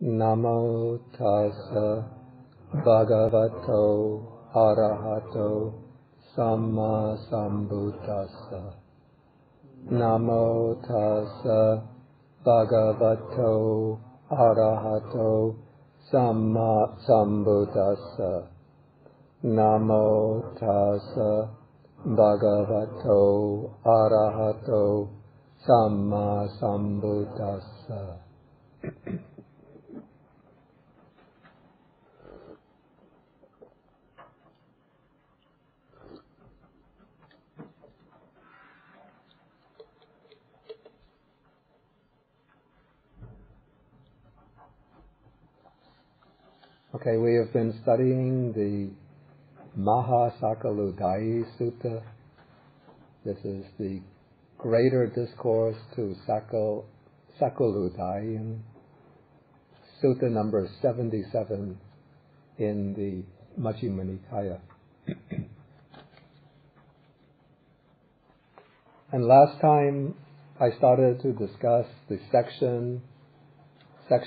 Namo tassa bhagavato arahato samma sambuddhassa. Namo tassa bhagavato arahato samma sambuddhassa. Namo tassa bhagavato arahato samma sambuddhassa. Okay, we have been studying the Mahāsakuludāyi Sutta. This is the greater discourse to Sakuludāyi, Sutta number 77 in the Majjhima Nikāya. And last time I started to discuss the section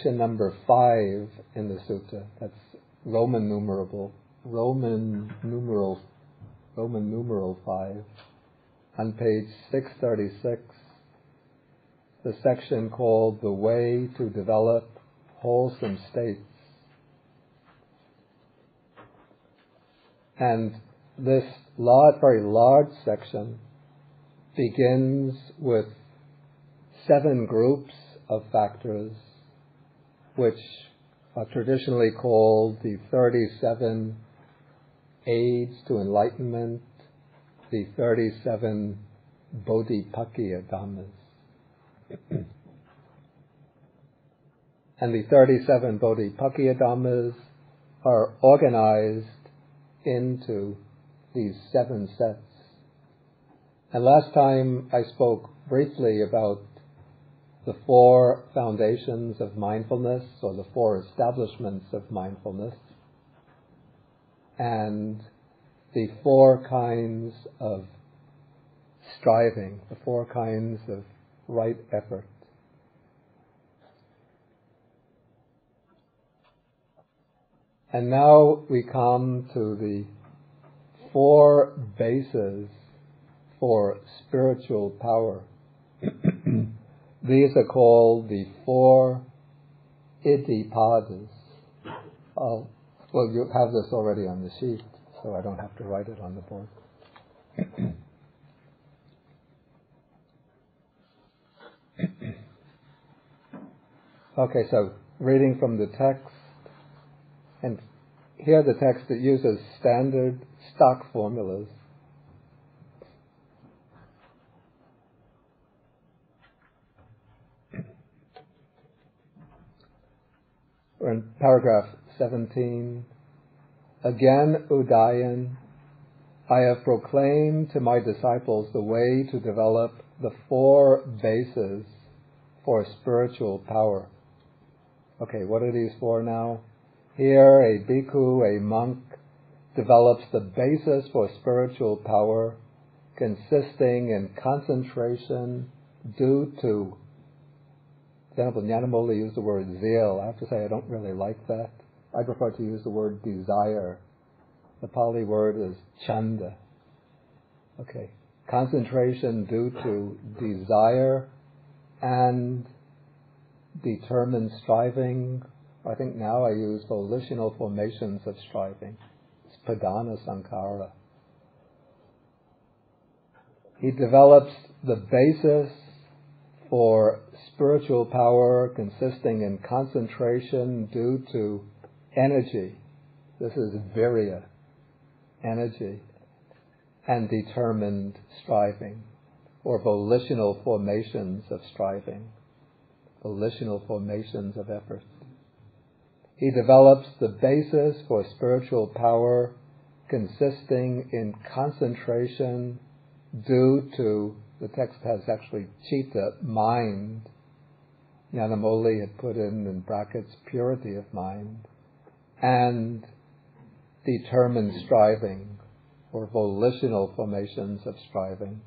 number 5 in the sutta. That's Roman numeral 5 on page 636. The section called "The Way to Develop Wholesome States." And this very large section begins with 7 groups of factors which are traditionally called the 37 aids to enlightenment, the 37 Bodhipakkhya Dhammas. And the 37 Bodhipakkhya Dhammas are organized into these 7 sets. And last time I spoke briefly about the 4 foundations of mindfulness, or the 4 establishments of mindfulness, and the 4 kinds of striving, the 4 kinds of right effort. And now we come to the 4 bases for spiritual power. These are called the 4 iddhipadas. Well, you have this already on the sheet, so I don't have to write it on the board. Okay, so reading from the text, and here the text that uses standard stock formulas. We're in paragraph 17. Again, Udayan, I have proclaimed to my disciples the way to develop the 4 bases for spiritual power. Okay, what are these 4 now? Here, a bhikkhu, a monk, develops the basis for spiritual power, consisting in concentration due to. For example, Nyanamoli used the word zeal. I have to say I don't really like that. I prefer to use the word desire. The Pali word is chanda. Okay. Concentration due to desire and determined striving. I think now I use volitional formations of striving. It's padana sankhara. He develops the basis for spiritual power consisting in concentration due to energy. This is virya, energy, and determined striving, or volitional formations of striving, volitional formations of effort. He develops the basis for spiritual power consisting in concentration due to, the text has actually chitta, mind. Nyanamoli had put in brackets, purity of mind, and determined striving, or volitional formations of striving.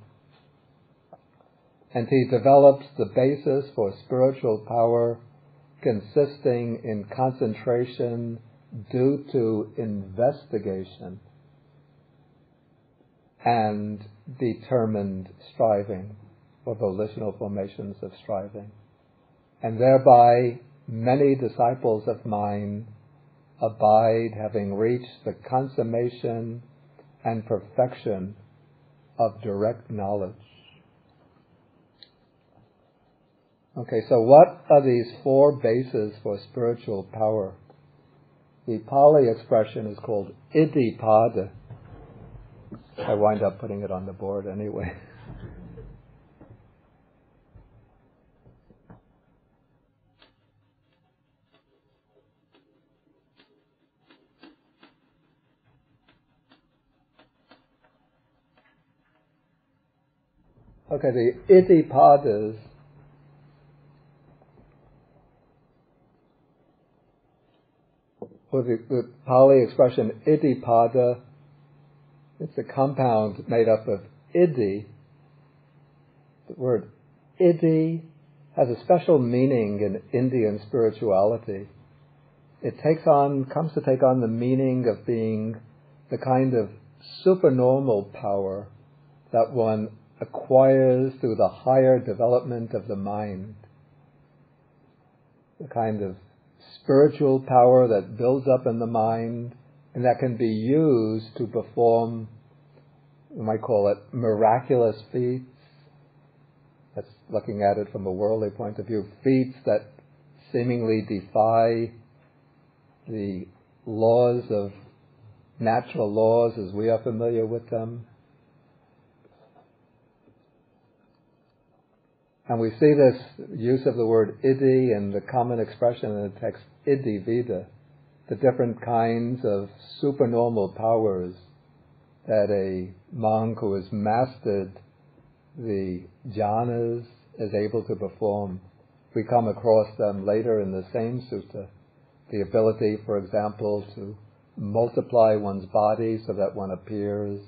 And he develops the basis for spiritual power consisting in concentration due to investigation and determined striving, or volitional formations of striving. And thereby many disciples of mine abide, having reached the consummation and perfection of direct knowledge. Okay, so what are these four bases for spiritual power? The Pali expression is called iddhipada. I wind up putting it on the board anyway. Okay, the iddhipadas or the Pali expression iddhipada, it's a compound made up of iddhi. The word iddhi has a special meaning in Indian spirituality. It comes to take on the meaning of being the kind of supernormal power that one acquires through the higher development of the mind. The kind of spiritual power that builds up in the mind and that can be used to perform, we might call it, miraculous feats. That's looking at it from a worldly point of view. Feats that seemingly defy the laws of natural laws as we are familiar with them. And we see this use of the word iddhi and the common expression in the text iddhivida, the different kinds of supernormal powers that a monk who has mastered the jhanas is able to perform. We come across them later in the same sutta. The ability, for example, to multiply one's body so that one appears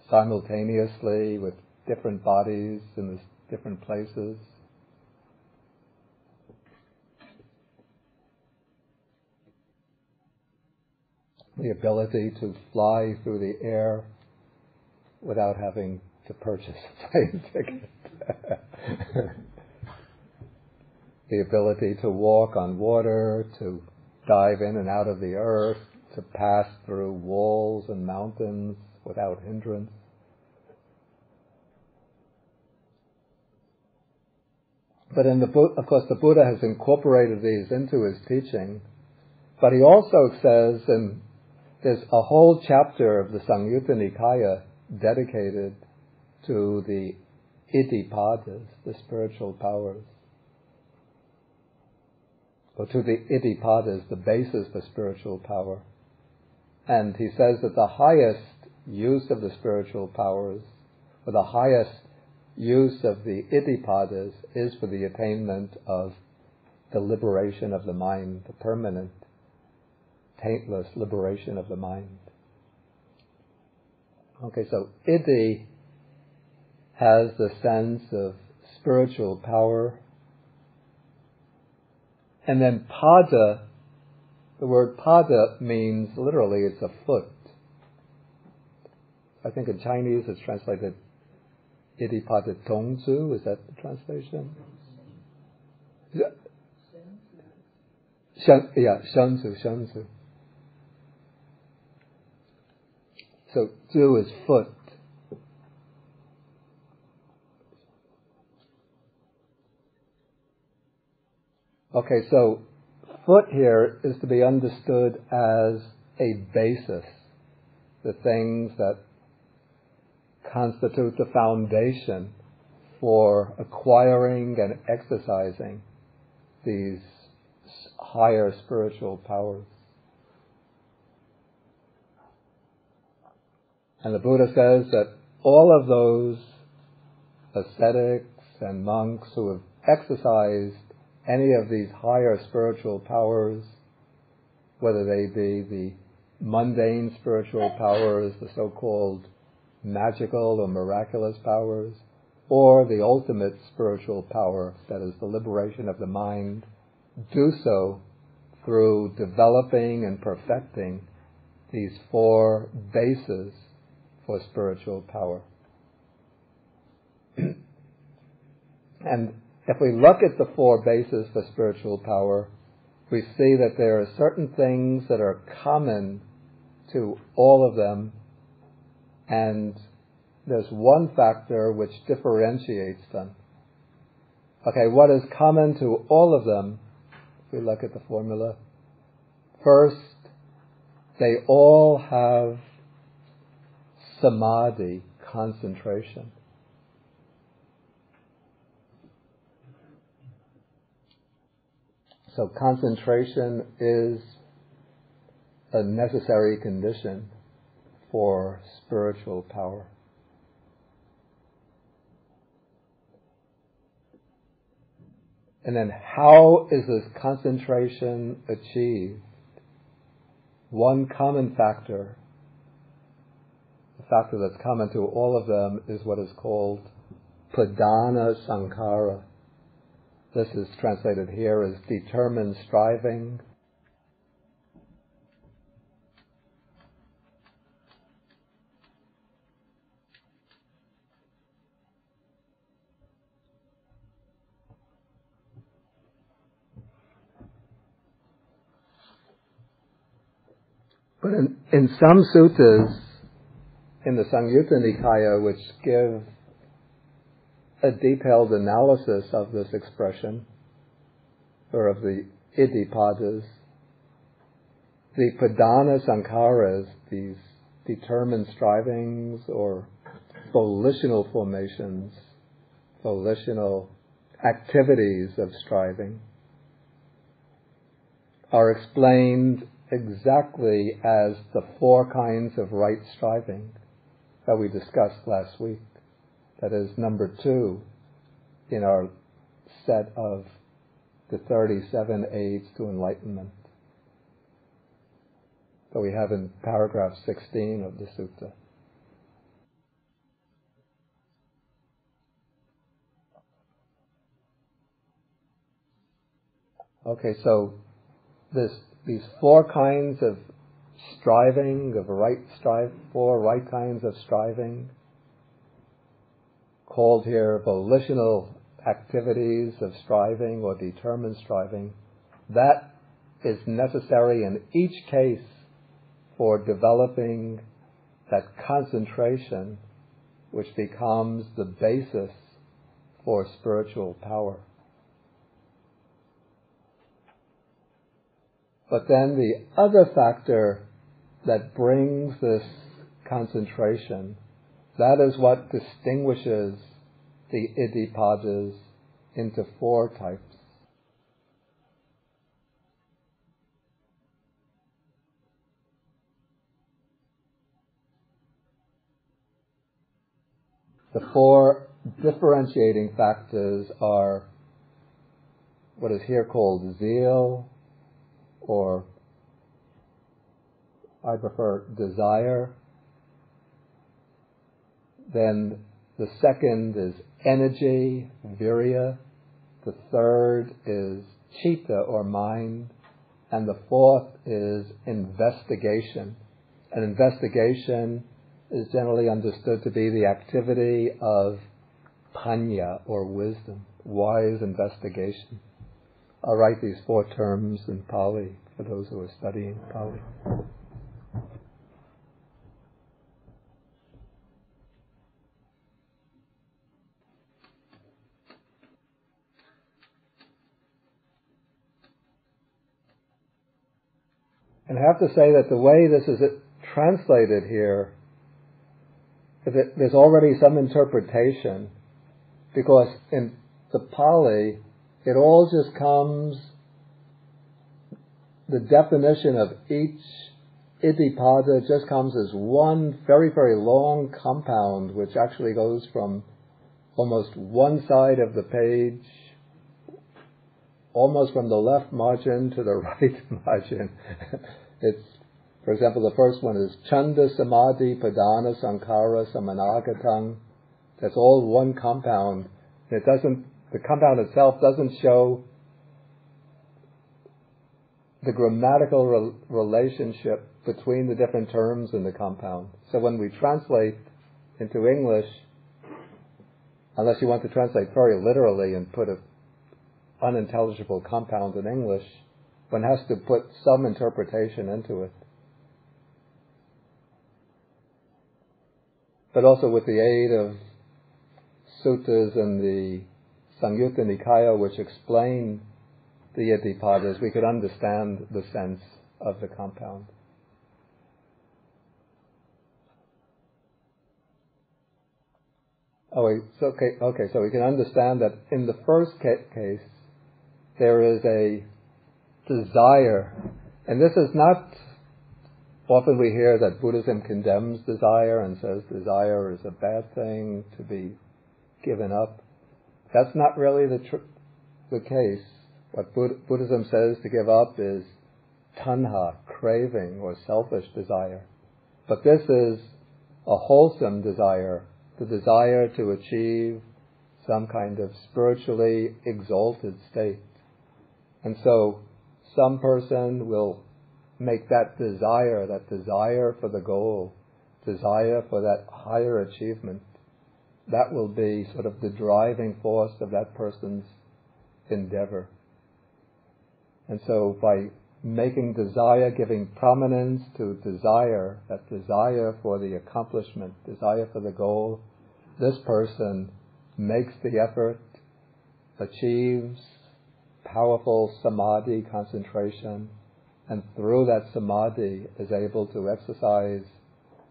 simultaneously with different bodies in the different places. The ability to fly through the air without having to purchase a plane ticket. The ability to walk on water, to dive in and out of the earth, to pass through walls and mountains without hindrance. But of course, the Buddha has incorporated these into his teaching. But he also says, and there's a whole chapter of the Samyutta Nikaya dedicated to the iddhipadas, the spiritual powers. Or to the iddhipadas, the basis for spiritual power. And he says that the highest use of the spiritual powers, or the highest use of the iddhipadas, is for the attainment of the liberation of the mind, the permanent, taintless liberation of the mind. Okay, so iddhi has the sense of spiritual power. And then pada, the word pada means, literally, it's a foot. I think in Chinese it's translated iddhipada tongzu, is that the translation? Shanzu. So, zu is foot. Okay, so foot here is to be understood as a basis, the things that constitute the foundation for acquiring and exercising these higher spiritual powers. And the Buddha says that all of those ascetics and monks who have exercised any of these higher spiritual powers, whether they be the mundane spiritual powers, the so-called magical or miraculous powers, or the ultimate spiritual power, that is the liberation of the mind do so through developing and perfecting these four bases for spiritual power. And if we look at the four bases for spiritual power, we see that there are certain things that are common to all of them, and there's one factor which differentiates them. Okay, what is common to all of them, if we look at the formula? First, they all have samadhi, concentration. So concentration is a necessary condition for spiritual power. And then how is this concentration achieved? One common factor, the factor that's common to all of them, is what is called padana sankhara. This is translated here as determined striving. But in some suttas, in the Samyutta Nikaya, which give a detailed analysis of this expression, or of the iddhipadas, the padana sankharas, these determined strivings or volitional formations, volitional activities of striving, are explained exactly as the four kinds of right striving that we discussed last week. That is number 2 in our set of the 37 aids to enlightenment that we have in paragraph 16 of the sutta. Okay, so these four kinds of striving, four right kinds of striving, called here volitional activities of striving or determined striving, that is necessary in each case for developing that concentration which becomes the basis for spiritual power. But then the other factor that brings this concentration, that is what distinguishes the iddhipadas into four types. The four differentiating factors are what is here called zeal, or I prefer desire. Then the second is energy, virya. The third is chitta, or mind. And the fourth is investigation. And investigation is generally understood to be the activity of panya, or wisdom, wise investigation. I'll write these four terms in Pali for those who are studying Pali. And I have to say that the way this is translated here, there's already some interpretation, because in the Pali, it all just comes, the definition of each iddhipada just comes as one very, very long compound, which actually goes from almost one side of the page, almost from the left margin to the right margin. It's, for example, the first one is Chanda Samadhi Padana Sankhara Samanagatam. That's all one compound. The compound itself doesn't show the grammatical relationship between the different terms in the compound. So when we translate into English, unless you want to translate very literally and put an unintelligible compound in English, one has to put some interpretation into it. But also with the aid of suttas and the Samyutta Nikaya, which explain the Iddhipadas, we could understand the sense of the compound. So we can understand that in the first case, there is a desire, and this is not, often we hear that Buddhism condemns desire and says desire is a bad thing to be given up. That's not really the case. What Buddhism says to give up is tanha, craving, or selfish desire. But this is a wholesome desire, the desire to achieve some kind of spiritually exalted state. And so some person will make that desire for the goal, desire for that higher achievement, that will be sort of the driving force of that person's endeavor. And so by making desire, giving prominence to desire, that desire for the accomplishment, desire for the goal, this person makes the effort, achieves powerful samadhi, concentration, and through that samadhi is able to exercise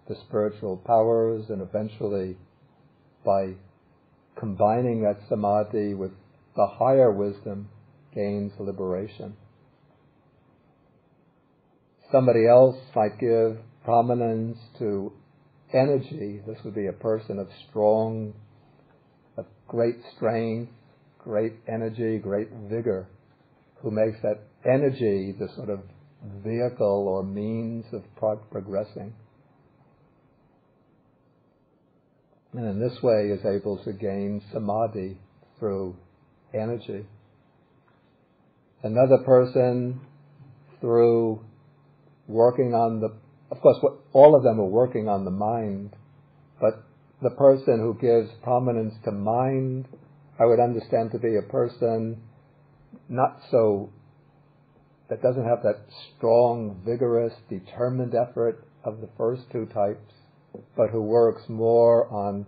the spiritual powers, and eventually by combining that samadhi with the higher wisdom gains liberation. Somebody else might give prominence to energy. This would be a person of great strength, great energy, great vigor, who makes that energy the sort of vehicle or means of progressing. And in this way is able to gain samadhi through energy. Another person through working on of course all of them are working on the mind, but the person who gives prominence to mind, I would understand to be a person that doesn't have that strong, vigorous, determined effort of the first two types, but who works more on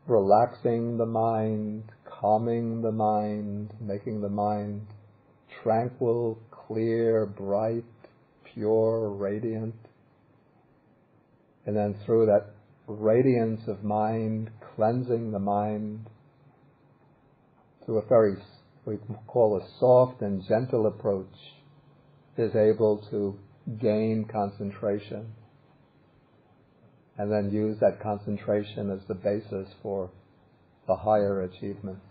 relaxing the mind, calming the mind, making the mind tranquil, clear, bright, pure, radiant. And then through that radiance of mind, cleansing the mind through a very, we call a soft and gentle approach, is able to gain concentration and then use that concentration as the basis for the higher achievements.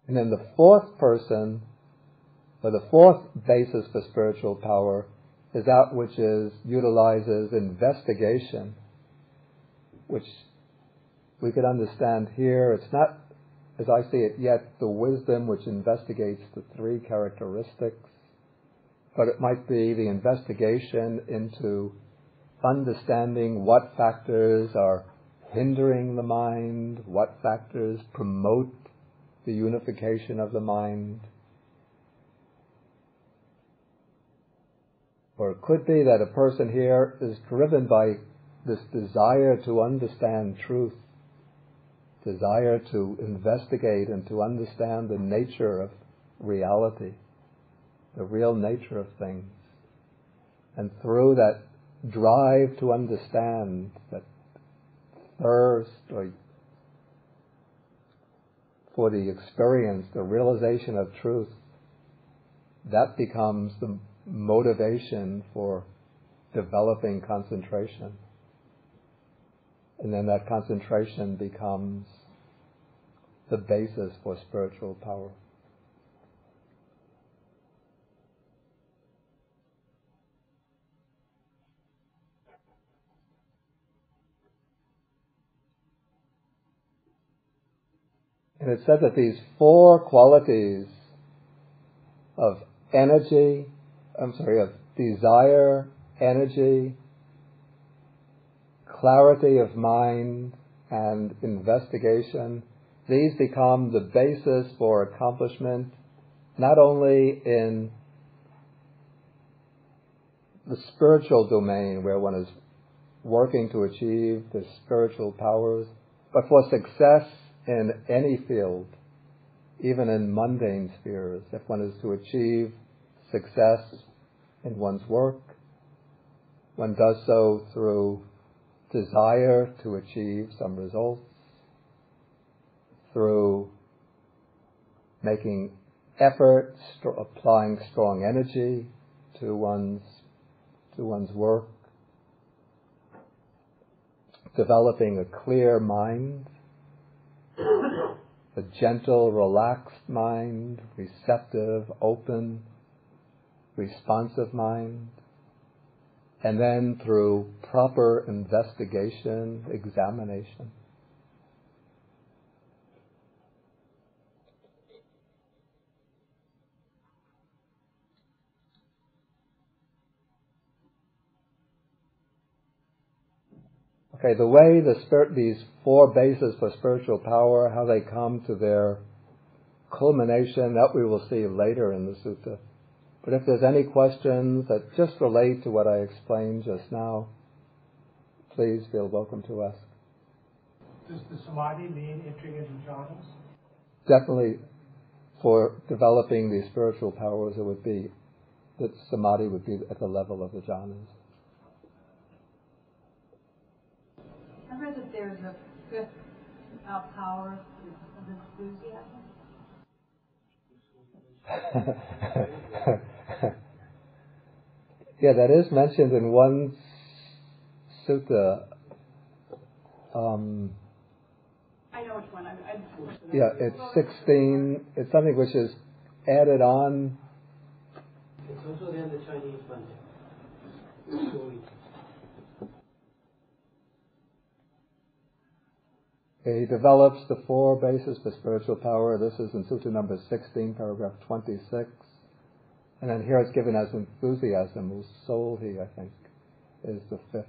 And then the fourth person, or the fourth basis for spiritual power, is that which utilizes investigation, which we could understand here. It's not, as I see it yet, the wisdom which investigates the three characteristics, but it might be the investigation into understanding what factors are hindering the mind, what factors promote the unification of the mind. Or it could be that a person here is driven by this desire to understand truth, desire to investigate and to understand the nature of reality, the real nature of things. And through that drive to understand, that thirst for the experience, the realization of truth, that becomes the motivation for developing concentration. And then that concentration becomes the basis for spiritual power. And it said that these four qualities of of desire, energy, clarity of mind, and investigation, these become the basis for accomplishment, not only in the spiritual domain where one is working to achieve the spiritual powers, but for success in any field, even in mundane spheres. If one is to achieve success in one's work, one does so through desire to achieve some results, through making effort, applying strong energy to one's work, developing a clear mind, a gentle, relaxed mind, receptive, open, responsive mind, and then through proper investigation, examination. Okay, the way these four bases for spiritual power, how they come to their culmination, that we will see later in the sutta. But if there's any questions that just relate to what I explained just now, please feel welcome to ask. Does the samadhi mean entering into jhanas? Definitely, for developing these spiritual powers, it would be that samadhi would be at the level of the jhanas. I read that there's a fifth power of enthusiasm. Yeah, that is mentioned in one sutta. I know which one. Yeah, it's 16. It's something which is added on. It's also there in the Chinese one. He develops the four bases for spiritual power. This is in Sutta number 16, paragraph 26. And then here it's given as enthusiasm, usolhi, I think, is the fifth.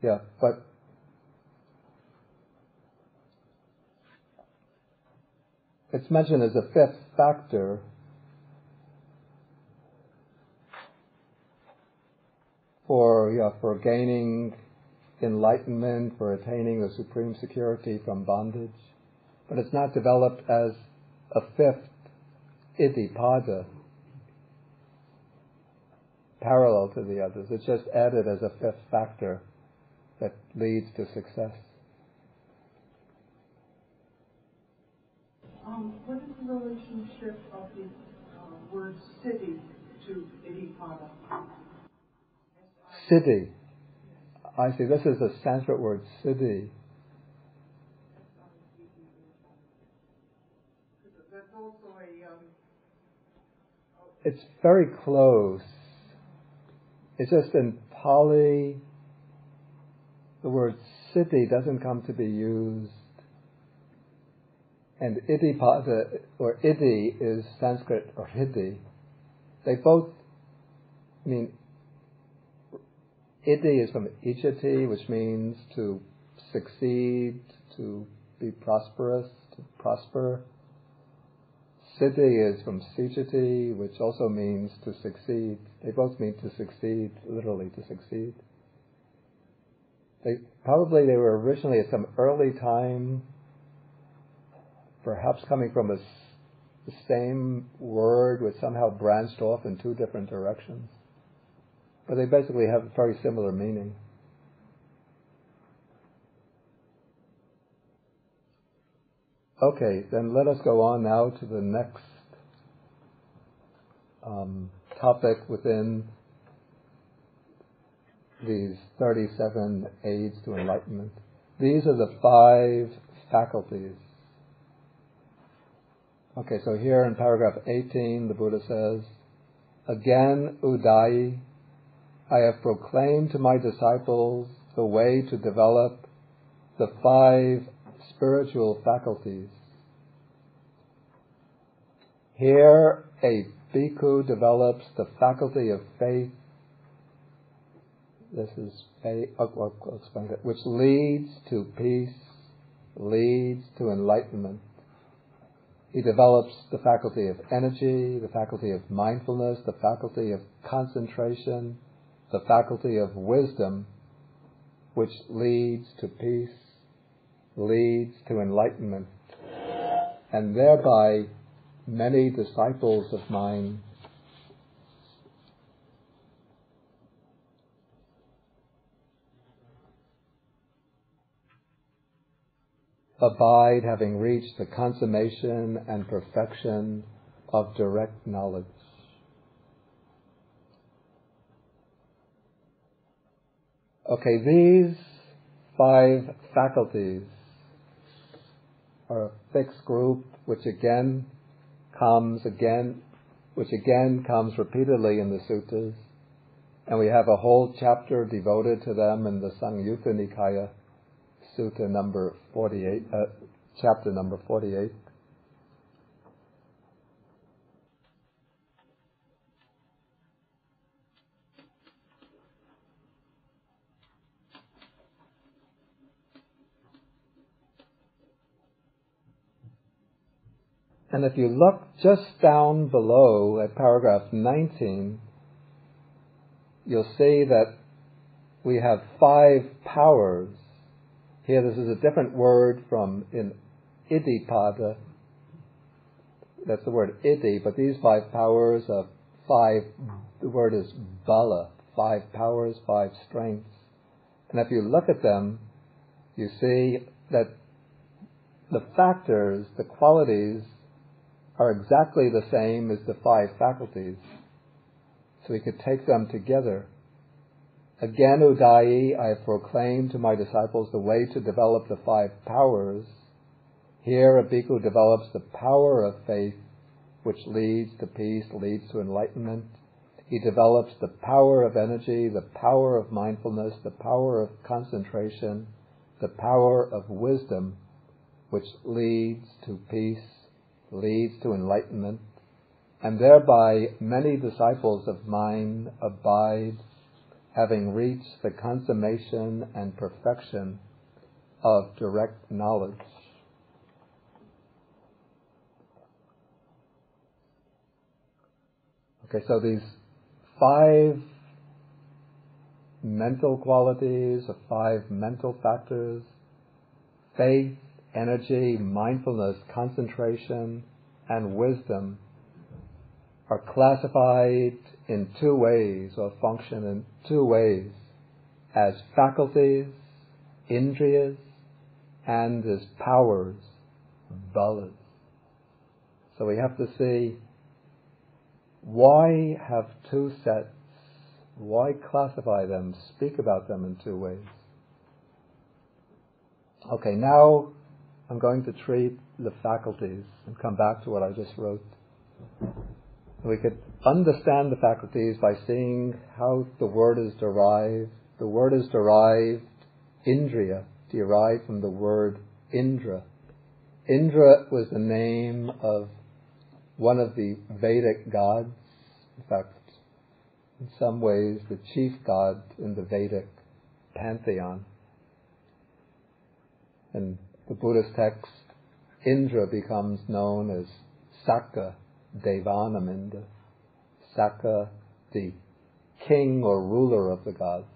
Yeah, but it's mentioned as a fifth factor for gaining enlightenment, for attaining the supreme security from bondage. But it's not developed as a fifth iddhipada, parallel to the others. It's just added as a fifth factor that leads to success. What is the relationship of the word siddhi to iddhipada? Siddhi. I see, this is a Sanskrit word, siddhi. That's also It's very close. It's just in Pali, the word siddhi doesn't come to be used. And iddhipada, or iddhi, is Sanskrit, or hiddhi. They both mean, iddhi is from ichati, which means to succeed, to be prosperous, to prosper. Siddhi is from sichati, which also means to succeed. They both mean to succeed, literally to succeed. They were originally at some early time, perhaps coming from the same word, which somehow branched off in two different directions. But they basically have a very similar meaning. Okay, then let us go on now to the next topic within these 37 aids to enlightenment. These are the 5 faculties. Okay, so here in paragraph 18, the Buddha says, "Again, Udāyi, I have proclaimed to my disciples the way to develop the 5 spiritual faculties. Here, a bhikkhu develops the faculty of faith. This is faith, I'll explain it, which leads to peace, leads to enlightenment. He develops the faculty of energy, the faculty of mindfulness, the faculty of concentration, the faculty of wisdom, which leads to peace, leads to enlightenment. And thereby, many disciples of mine abide, having reached the consummation and perfection of direct knowledge. Okay, these 5 faculties are a fixed group which again comes repeatedly in the suttas, and we have a whole chapter devoted to them in the Samyutta Nikaya, Sutta number 48, chapter number 48. And if you look just down below at paragraph 19, you'll see that we have 5 powers. Here, this is a different word from in Iddhipada. That's the word Iddhi, but these 5 powers are 5, the word is Bala, 5 powers, 5 strengths. And if you look at them, you see that the factors, the qualities, are exactly the same as the 5 faculties. So we could take them together. Again, Udāyi, I have proclaimed to my disciples the way to develop the 5 powers. Here, a bhikkhu develops the power of faith, which leads to peace, leads to enlightenment. He develops the power of energy, the power of mindfulness, the power of concentration, the power of wisdom, which leads to peace, leads to enlightenment. And thereby, many disciples of mine abide, having reached the consummation and perfection of direct knowledge. Okay, so these 5 mental qualities, or 5 mental factors, faith, energy, mindfulness, concentration, and wisdom, are classified in 2 ways, or function in 2 ways, as faculties, indriyas, and as powers, balas. So we have to see, why have 2 sets? Why classify them, speak about them in 2 ways? Okay, now I'm going to treat the faculties and come back to what I just wrote. We could understand the faculties by seeing how the word is derived. The word is derived, indriya, derived from the word Indra. Indra was the name of one of the Vedic gods. In fact, in some ways, the chief god in the Vedic pantheon. In the Buddhist text, Indra becomes known as Sakka Devanaminda. Sakka, the king or ruler of the gods.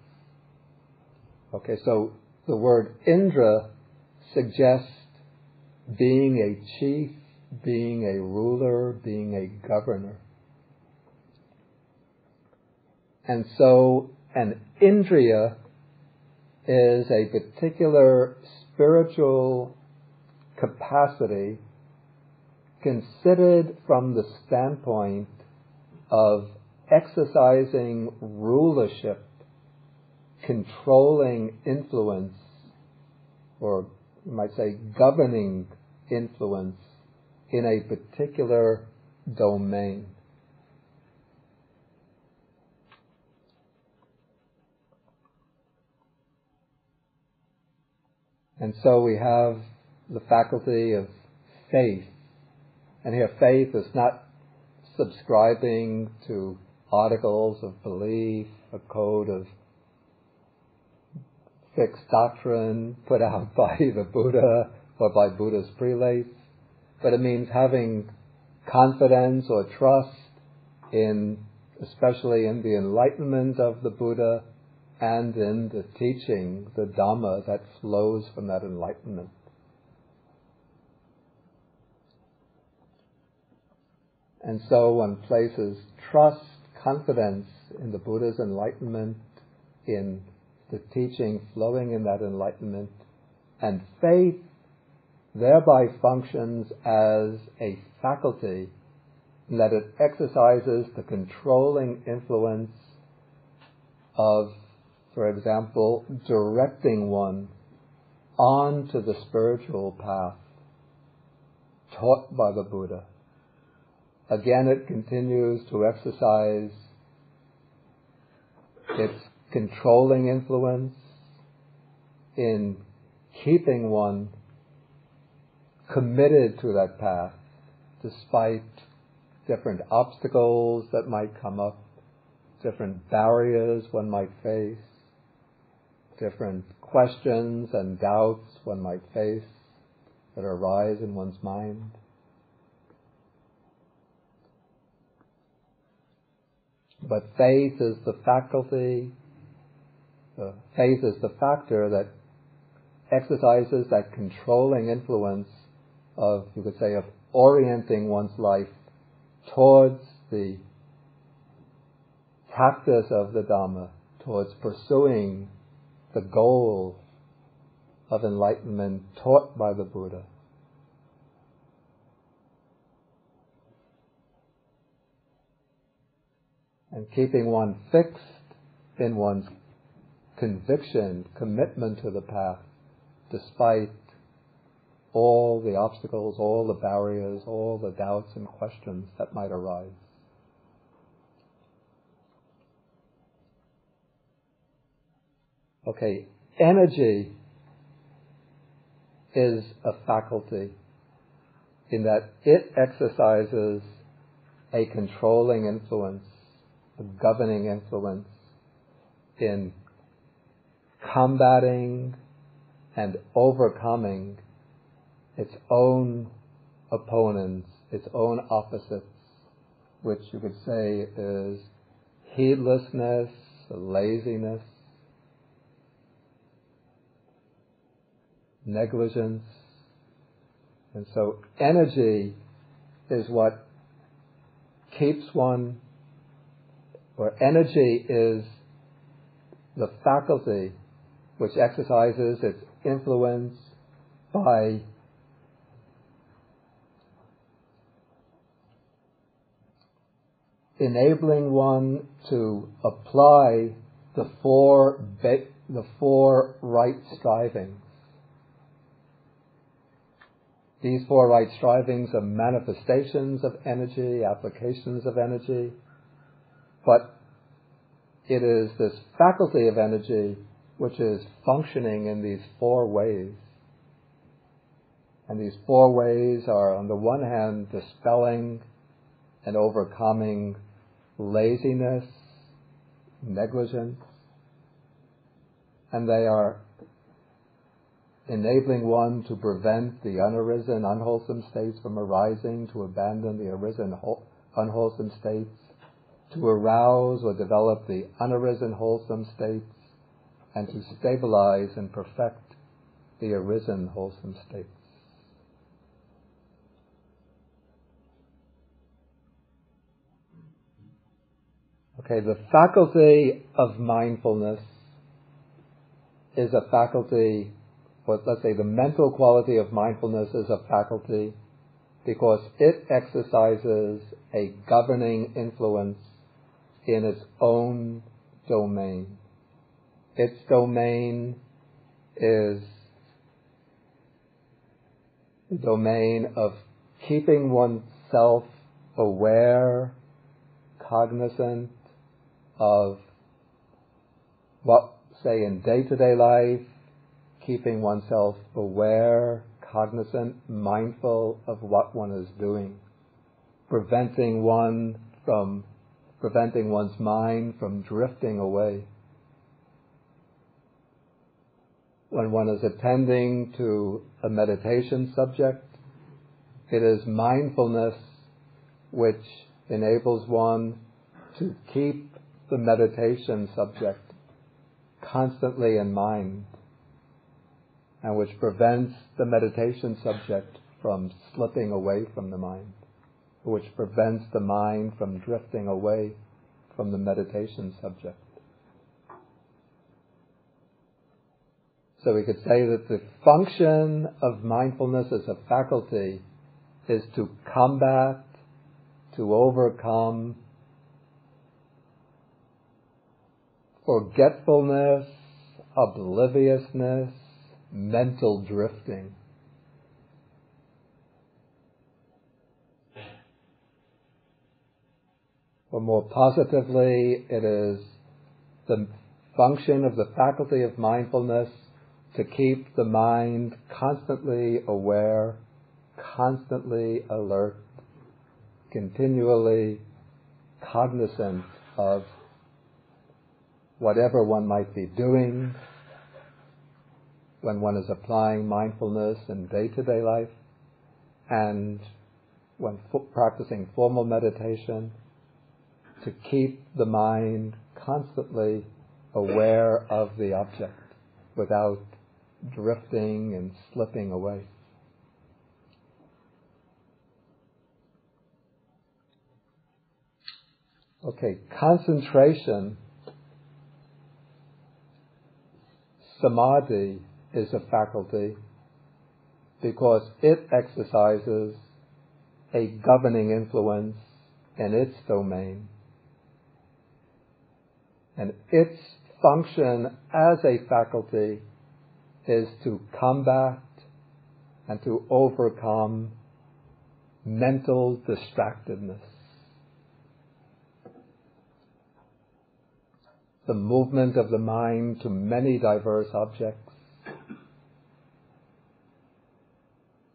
Okay, so the word Indra suggests being a chief, being a ruler, being a governor. And so an indriya is a particular spiritual capacity considered from the standpoint of exercising rulership, controlling influence, or you might say governing influence in a particular domain. And so we have the faculty of faith. And here faith is not subscribing to articles of belief, a code of fixed doctrine put out by the Buddha or by Buddha's prelates, but it means having confidence or trust in, especially in the enlightenment of the Buddha and in the teaching, the Dhamma that flows from that enlightenment. And so one places trust, confidence in the Buddha's enlightenment, in the teaching flowing in that enlightenment, and faith thereby functions as a faculty in that it exercises the controlling influence of, for example, directing one onto the spiritual path taught by the Buddha. Again, it continues to exercise its controlling influence in keeping one committed to that path, despite different obstacles that might come up, different barriers one might face, different questions and doubts one might face that arise in one's mind. But faith is the faculty, faith is the factor that exercises that controlling influence of, you could say, of orienting one's life towards the practice of the Dhamma, towards pursuing the goal of enlightenment taught by the Buddha. And keeping one fixed in one's conviction, commitment to the path, despite all the obstacles, all the barriers, all the doubts and questions that might arise. Okay, energy is a faculty in that it exercises a controlling influence, a governing influence in combating and overcoming its own opponents, its own opposites, which you could say is heedlessness, laziness, negligence. And so energy is what keeps one, or energy is the faculty which exercises its influence by enabling one to apply the four right strivings. These four right strivings are manifestations of energy, applications of energy, but it is this faculty of energy which is functioning in these four ways. And these four ways are, on the one hand, dispelling and overcoming laziness, negligence, and they are enabling one to prevent the unarisen, unwholesome states from arising, to abandon the arisen, unwholesome states, to arouse or develop the unarisen, wholesome states, and to stabilize and perfect the arisen, wholesome states. Okay, the faculty of mindfulness is a faculty, or let's say the mental quality of mindfulness is a faculty because it exercises a governing influence in its own domain. Its domain is the domain of keeping oneself aware, cognizant of what, say, in day-to-day life, keeping oneself aware, cognizant, mindful of what one is doing, preventing one's mind from drifting away. When one is attending to a meditation subject, it is mindfulness which enables one to keep the meditation subject constantly in mind, and which prevents the meditation subject from slipping away from the mind, which prevents the mind from drifting away from the meditation subject. So we could say that the function of mindfulness as a faculty is to combat, to overcome forgetfulness, obliviousness, mental drifting. Or more positively, it is the function of the faculty of mindfulness to keep the mind constantly aware, constantly alert, continually cognizant of whatever one might be doing when one is applying mindfulness in day-to-day life, and when practicing formal meditation, to keep the mind constantly aware of the object without drifting and slipping away. Okay, concentration, samadhi, is a faculty because it exercises a governing influence in its domain. And its function as a faculty is to combat and to overcome mental distractedness. The movement of the mind to many diverse objects,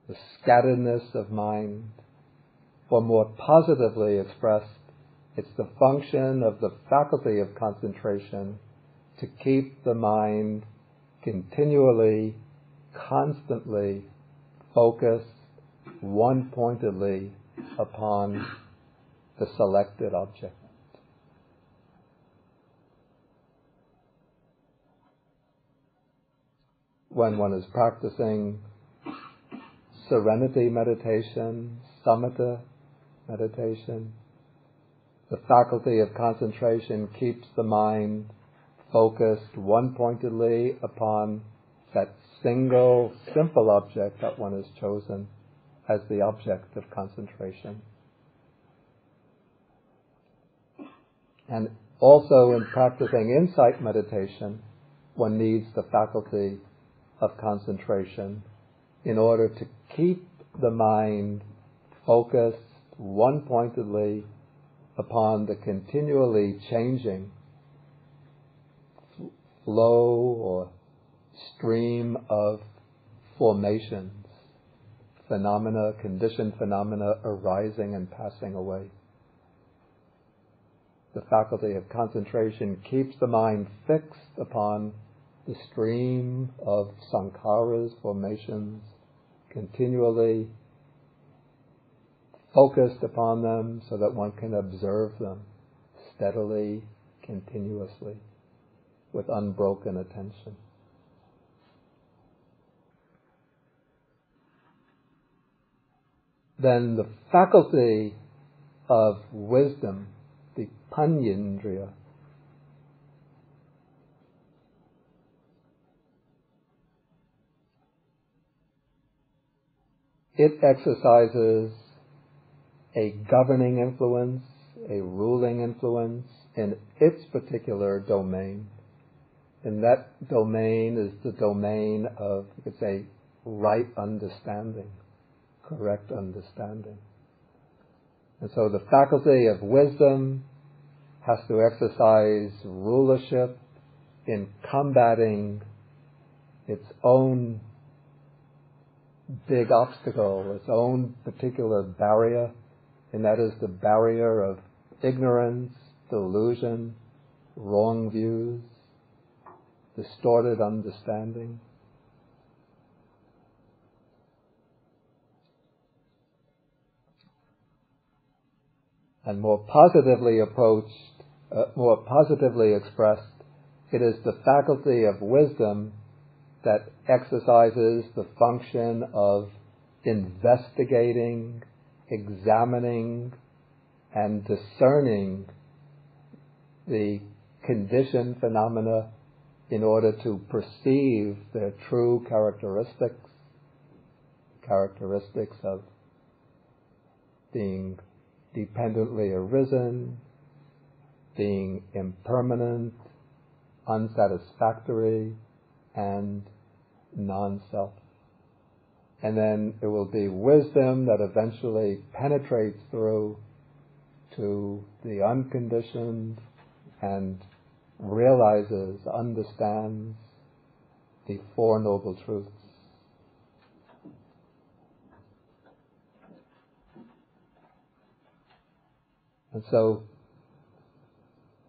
the scatteredness of mind, or more positively expressed, it's the function of the faculty of concentration to keep the mind continually, constantly focused one-pointedly upon the selected object. When one is practicing serenity meditation, samatha meditation, the faculty of concentration keeps the mind focused one-pointedly upon that single, simple object that one has chosen as the object of concentration. And also in practicing insight meditation, one needs the faculty of concentration in order to keep the mind focused one-pointedly upon the continually changing flow or stream of formations, phenomena, conditioned phenomena arising and passing away. The faculty of concentration keeps the mind fixed upon the stream of sankharas, formations, continually focused upon them so that one can observe them steadily, continuously, with unbroken attention. Then the faculty of wisdom, the panyindriya, it exercises a governing influence, a ruling influence in its particular domain. And that domain is the domain of, you could say, right understanding, correct understanding. And so the faculty of wisdom has to exercise rulership in combating its own big obstacle, its own particular barrier, and that is the barrier of ignorance, delusion, wrong views, distorted understanding. And more positively expressed, it is the faculty of wisdom that exercises the function of investigating, examining, and discerning the conditioned phenomena in order to perceive their true characteristics of being dependently arisen, being impermanent, unsatisfactory, and non-self. And then it will be wisdom that eventually penetrates through to the unconditioned and realizes, understands the Four Noble Truths. And so,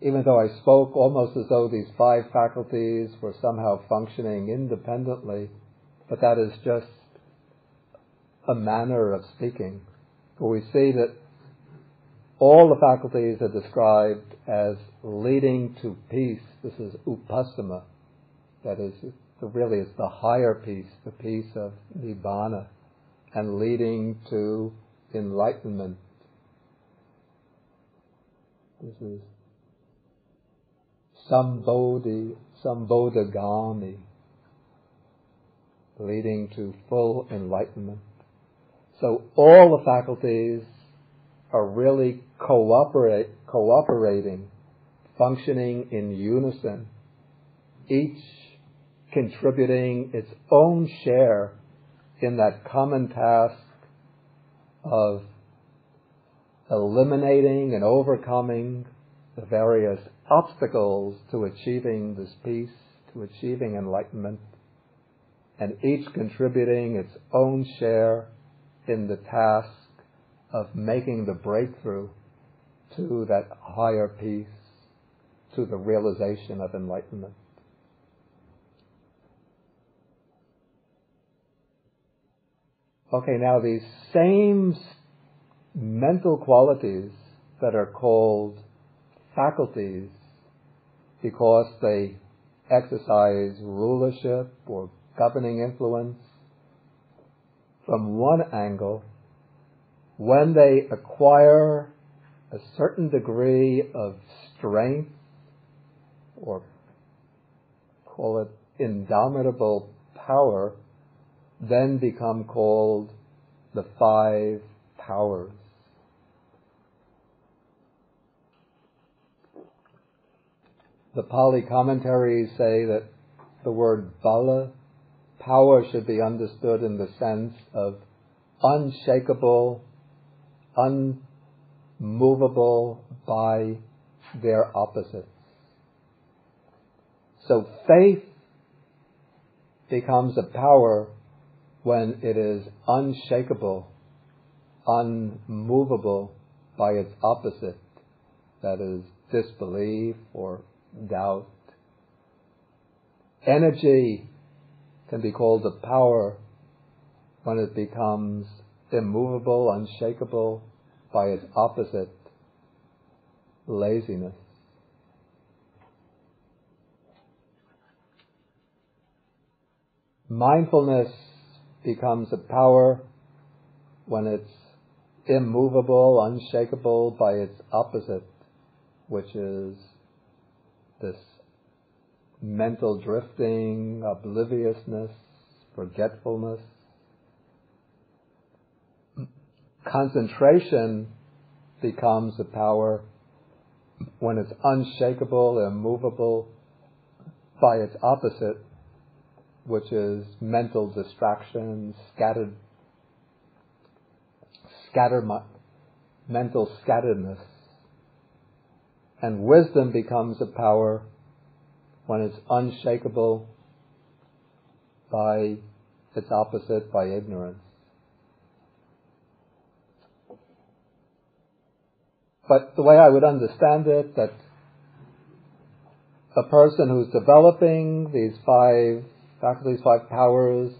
even though I spoke almost as though these 5 faculties were somehow functioning independently, but that is just a manner of speaking. For we see that all the faculties are described as leading to peace. This is upasama. That is, really it's the higher peace, the peace of nibbana, and leading to enlightenment. This is sambodhagami, leading to full enlightenment. So all the faculties are really cooperating, functioning in unison, each contributing its own share in that common task of eliminating and overcoming the various obstacles to achieving this peace, to achieving enlightenment, and each contributing its own share in the task of making the breakthrough to that higher peace, to the realization of enlightenment. Okay, now these same mental qualities that are called faculties because they exercise rulership or governing influence from one angle, when they acquire a certain degree of strength, or call it indomitable power, then become called the 5 powers. The Pali commentaries say that the word bala, power, should be understood in the sense of unshakable, unmovable by their opposites. So faith becomes a power when it is unshakable, unmovable by its opposite, that is disbelief or doubt. Energy can be called a power when it becomes immovable, unshakable by its opposite, laziness. Mindfulness becomes a power when it's immovable, unshakable by its opposite, which is this mental drifting, obliviousness, forgetfulness. Concentration becomes a power when it's unshakable, immovable by its opposite, which is mental distraction, mental scatteredness. And wisdom becomes a power when it's unshakable by its opposite by ignorance. But the way I would understand it, that a person who's developing these 5 faculties, 5 powers,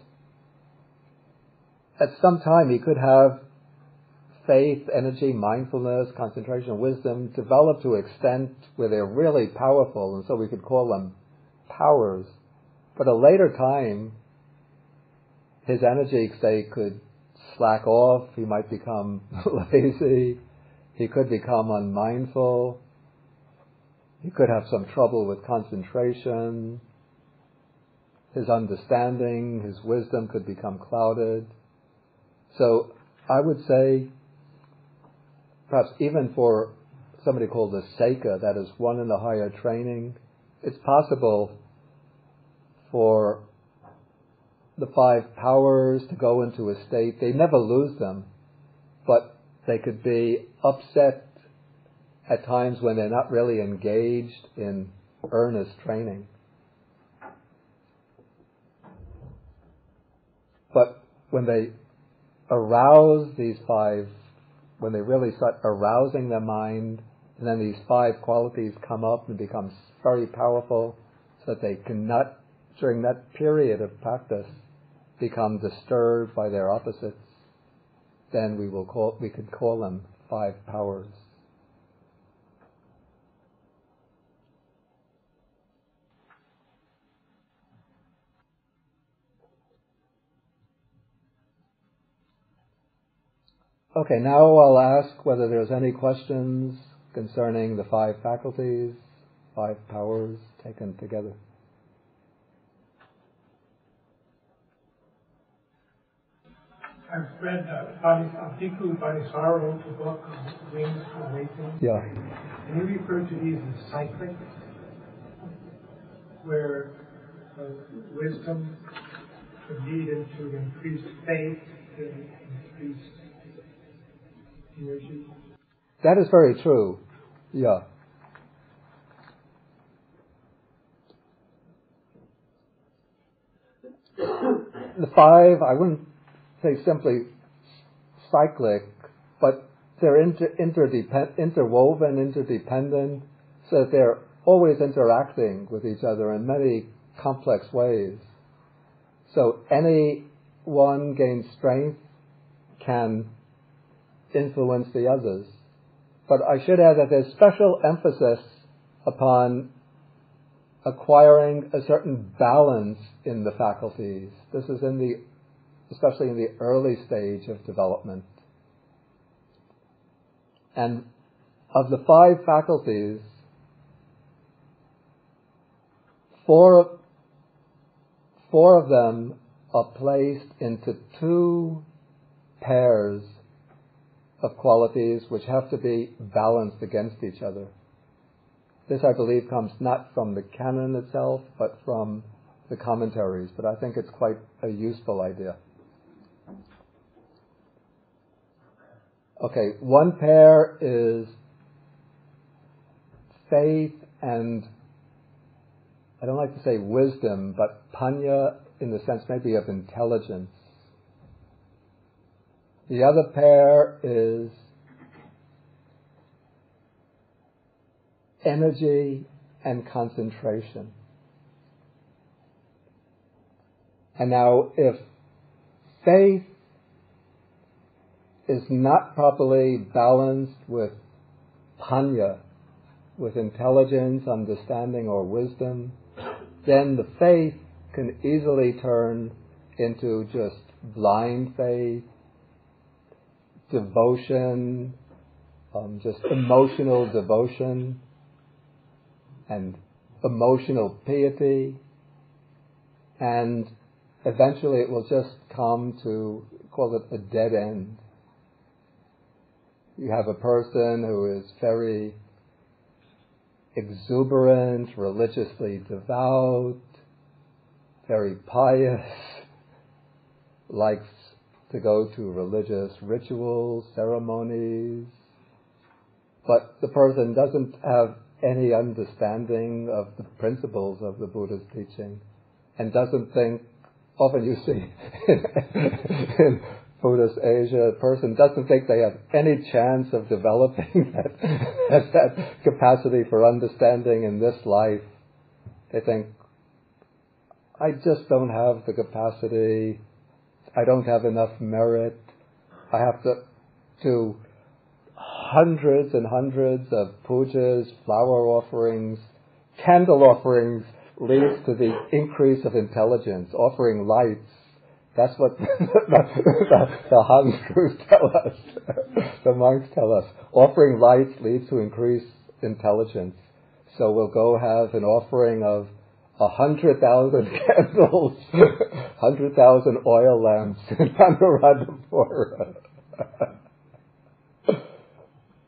at some time he could have faith, energy, mindfulness, concentration, wisdom develop to an extent where they're really powerful, and so we could call them powers. But at a later time, his energy, say, could slack off, he might become lazy, he could become unmindful, he could have some trouble with concentration, his understanding, his wisdom could become clouded. So I would say, perhaps even for somebody called a Seika, that is one in the higher training, it's possible for the 5 powers to go into a state, they never lose them, but they could be upset at times when they're not really engaged in earnest training. But when they arouse these 5, when they really start arousing their mind, and then these 5 qualities come up and become very powerful, so that they cannot, during that period of practice, become disturbed by their opposites, then we could call them 5 powers. Okay, now I'll ask whether there's any questions concerning the 5 faculties, 5 powers taken together. I've read Bhikkhu Bodhi wrote a book on Wings to Awakening. Yeah. And he referred to these as cyclic, where wisdom could lead into increased faith, increased energy. That is very true. Yeah. The 5, I wouldn't say simply cyclic, but they're interwoven, interdependent, so that they're always interacting with each other in many complex ways. So any one gains strength can influence the others. But I should add that there's special emphasis upon acquiring a certain balance in the faculties. This is especially in the early stage of development. And of the 5 faculties, 4 of them are placed into 2 pairs of qualities which have to be balanced against each other. This, I believe, comes not from the canon itself, but from the commentaries, but I think it's quite a useful idea. Okay, one pair is faith and, I don't like to say wisdom, but panya in the sense maybe of intelligence. The other pair is energy and concentration. And now, if faith is not properly balanced with panya, with intelligence, understanding, or wisdom, then the faith can easily turn into just blind faith, devotion, just emotional devotion, and emotional piety, and eventually it will just come to, call it a dead end. You have a person who is very exuberant, religiously devout, very pious, likes to go to religious rituals, ceremonies, but the person doesn't have any understanding of the principles of the Buddha's teaching and doesn't think often you see in Buddhist Asia, a person doesn't think they have any chance of developing that capacity for understanding in this life. They think, I just don't have the capacity, I don't have enough merit, I have to do hundreds and hundreds of pujas, flower offerings, candle offerings leads to the increase of intelligence. Offering lights, that's what the Han gurus tell us, the monks tell us. Offering lights leads to increased intelligence. So we'll go have an offering of 100,000 candles, 100,000 oil lamps in Anuradhapura.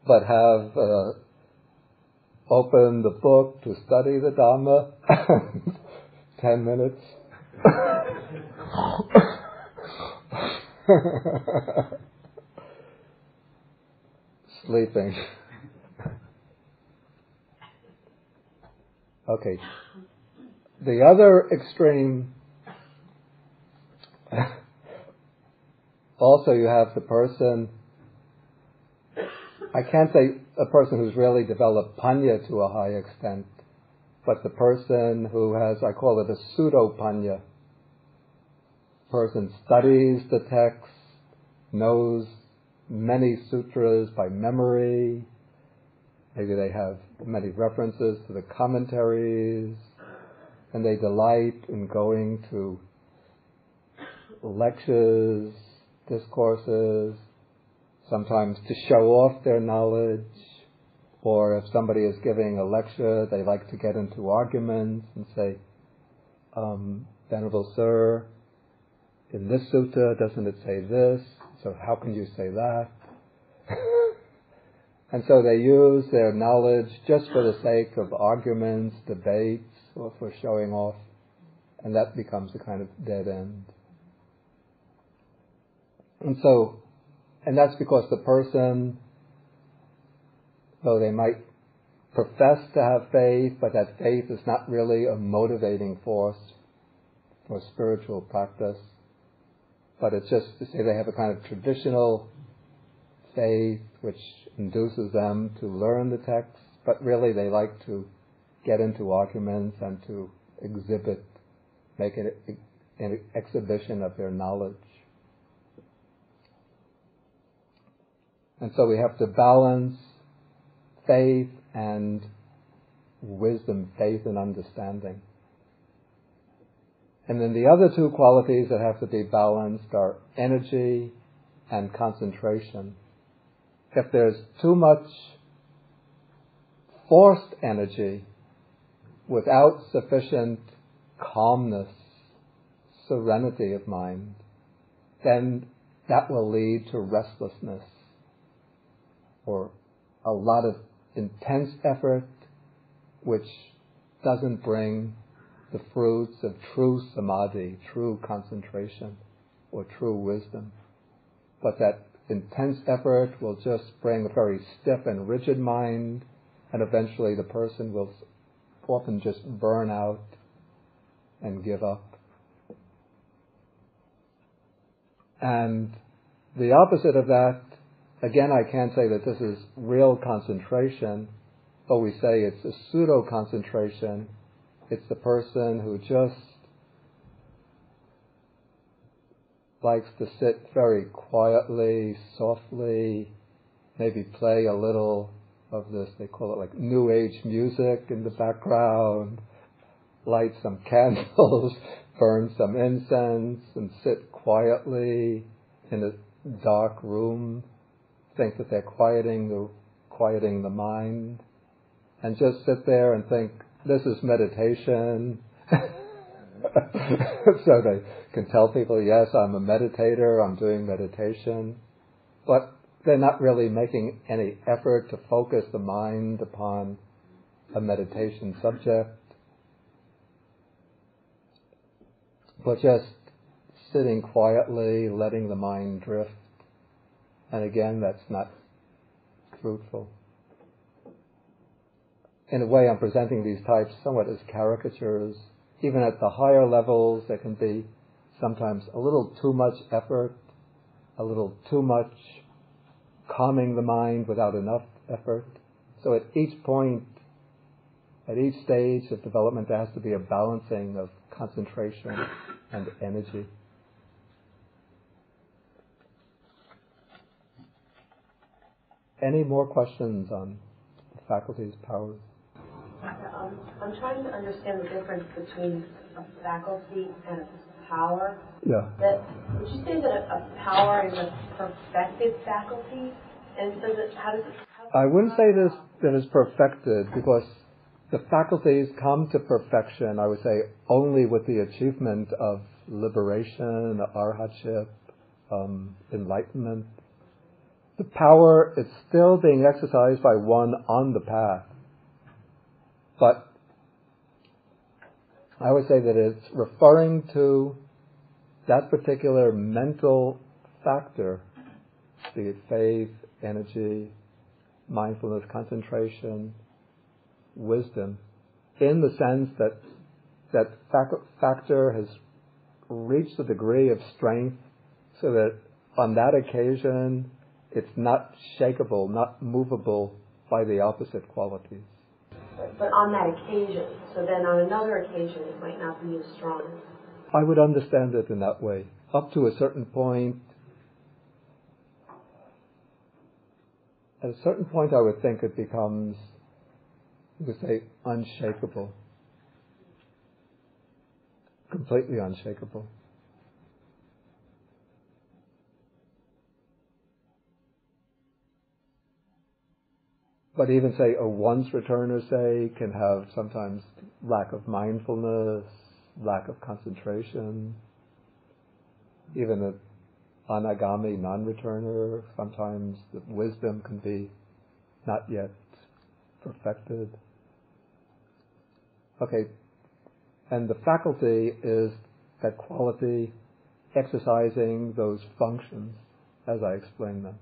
But have open the book to study the Dhamma, 10 minutes. Sleeping. Okay. The other extreme, also you have the person, I can't say a person who's really developed panya to a high extent, but the person who has, I call it a pseudo-panya. Person studies the text, knows many sutras by memory, maybe they have many references to the commentaries, and they delight in going to lectures, discourses, sometimes to show off their knowledge, or if somebody is giving a lecture, they like to get into arguments and say, Venerable Sir, in this sutta, doesn't it say this? So how can you say that? And so they use their knowledge just for the sake of arguments, debates, or for showing off, and that becomes a kind of dead end. And that's because the person, though they might profess to have faith, but that faith is not really a motivating force for spiritual practice, but it's just to say they have a kind of traditional faith which induces them to learn the text, but really they like to get into arguments and to exhibit, make it an exhibition of their knowledge. And so we have to balance faith and wisdom, faith and understanding. And then the other two qualities that have to be balanced are energy and concentration. If there's too much forced energy without sufficient calmness, serenity of mind, then that will lead to restlessness, or a lot of intense effort which doesn't bring the fruits of true samadhi, true concentration, or true wisdom. But that intense effort will just bring a very stiff and rigid mind, and eventually the person will often just burn out and give up. And the opposite of that, again, I can't say that this is real concentration, but we say it's a pseudo-concentration. It's the person who just likes to sit very quietly, softly, maybe play a little of this, they call it like New Age music in the background, light some candles, burn some incense, and sit quietly in a dark room, think that they're quieting the mind, and just sit there and think, this is meditation. So they can tell people, yes, I'm a meditator, I'm doing meditation, but they're not really making any effort to focus the mind upon a meditation subject, but just sitting quietly, letting the mind drift. And again, that's not fruitful. In a way, I'm presenting these types somewhat as caricatures. Even at the higher levels, there can be sometimes a little too much effort, a little too much calming the mind without enough effort. So at each point, at each stage of development, there has to be a balancing of concentration and energy. Any more questions on the faculties, powers? I'm trying to understand the difference between a faculty and a power. Yeah. Would you say that a power is a perfected faculty? And so how does it... I wouldn't say this that is perfected, because the faculties come to perfection, I would say, only with the achievement of liberation, arhatship, enlightenment. The power is still being exercised by one on the path. But I would say that it's referring to that particular mental factor, be it faith, energy, mindfulness, concentration, wisdom, in the sense that that factor has reached a degree of strength so that on that occasion it's not shakeable, not movable by the opposite qualities. But on that occasion, so then on another occasion it might not be as strong. I would understand it in that way. Up to a certain point, at a certain point I would think it becomes, you could say, unshakable. Completely unshakable. But even, say, a once returner, say, can have sometimes lack of mindfulness, lack of concentration. Even an anagami, non-returner, sometimes the wisdom can be not yet perfected. Okay, and the faculty is that quality exercising those functions, as I explained them.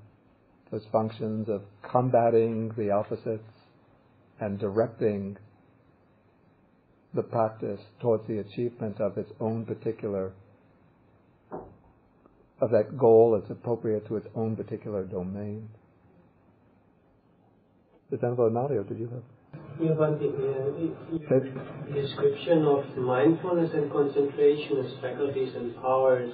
Those functions of combating the opposites and directing the practice towards the achievement of its own particular, of that goal that's appropriate to its own particular domain. Did you have? Yeah, but the description of mindfulness and concentration as faculties and powers,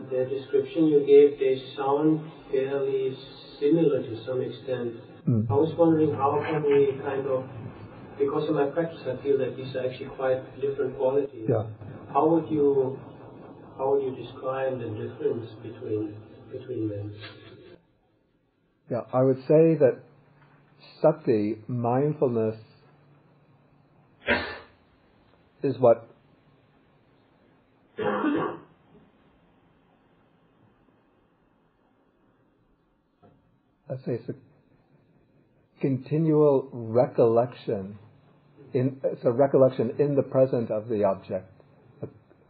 the description you gave, they sound fairly similar to some extent. I was wondering how can we kind of, because in my practice I feel that these are actually quite different qualities. Yeah. How would you describe the difference between them? Yeah, I would say that sati, mindfulness, is what let's say it's a continual recollection. It's a recollection in the present of the object.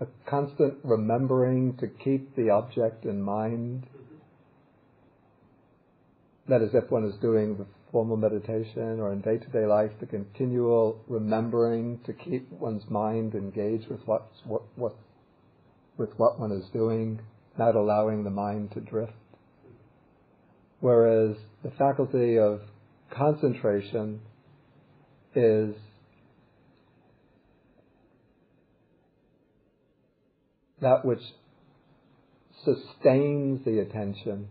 A constant remembering to keep the object in mind. That is, if one is doing the formal meditation or in day-to-day life, the continual remembering to keep one's mind engaged with what one is doing, not allowing the mind to drift. Whereas the faculty of concentration is that which sustains the attention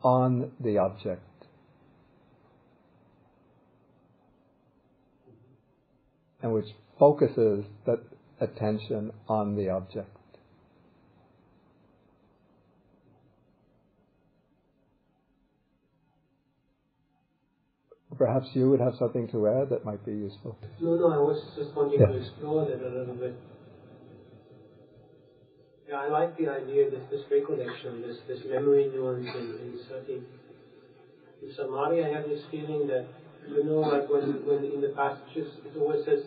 on the object. And which focuses that attention on the object. Perhaps you would have something to add that might be useful. No, I was just wanting to explore that a little bit. Yeah, I like the idea, this recollection, this memory nuance in sati. In samadhi, I have this feeling that, like when in the passages it always says,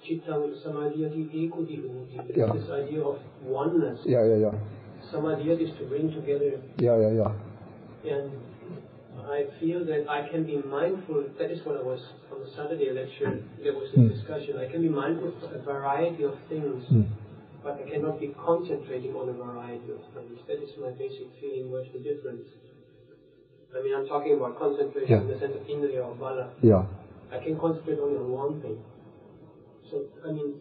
Chittang samadhyati ekoti hoti. Yeah. This idea of oneness. Yeah. Samadhyati is to bring together. Yeah. And I feel that I can be mindful, that is what I was, on the Saturday lecture, there was a discussion, I can be mindful of a variety of things but I cannot be concentrating on a variety of things. That is my basic feeling. What's the difference? I mean, I'm talking about concentration in the sense of indriya or bala. Yeah. I can concentrate only on one thing. So, I mean,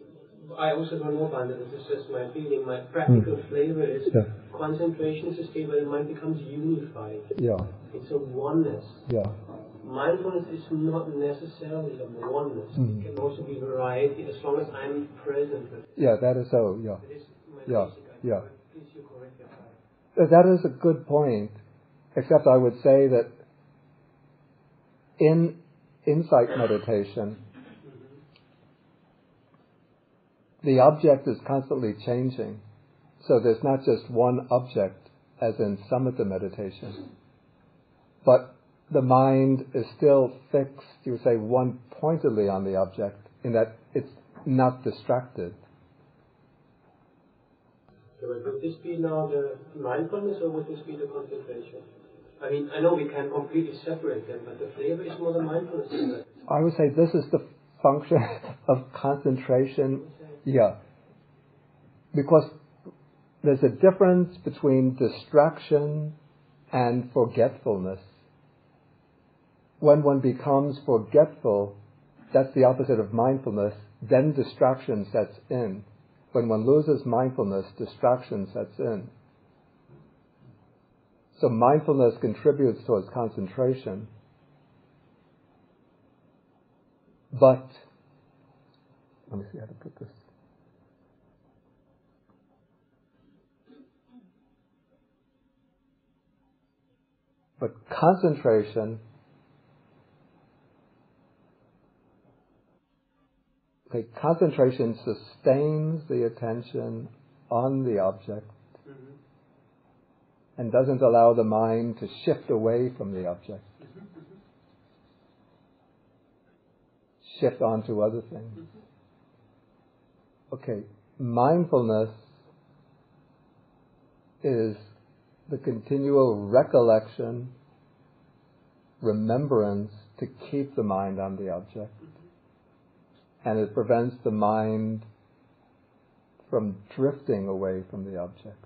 I also don't know about that. This is just my feeling. My practical flavor is concentration is a state where the mind becomes unified. Yeah. It's a oneness. Yeah. Mindfulness is not necessarily a oneness. It can also be variety as long as I'm present with it. Yeah, that is so. Yeah. That is my basic idea. Yeah. Please, you correct that. That is a good point. Except I would say that in insight meditation, the object is constantly changing. So there's not just one object, as in samatha meditation, but the mind is still fixed, you would say, one-pointedly on the object, in that it's not distracted. So would this be now the mindfulness, or would this be the concentration? I mean, I know we can completely separate them, but the flavor is more the mindfulness. I would say this is the function of concentration. Yeah. Because there's a difference between distraction and forgetfulness. When one becomes forgetful, that's the opposite of mindfulness, then distraction sets in. When one loses mindfulness, distraction sets in. So mindfulness contributes towards concentration. But, let me see how to put this. But concentration, concentration sustains the attention on the object and doesn't allow the mind to shift away from the object, shift onto other things. Okay, mindfulness is the continual recollection, remembrance to keep the mind on the object. And it prevents the mind from drifting away from the object.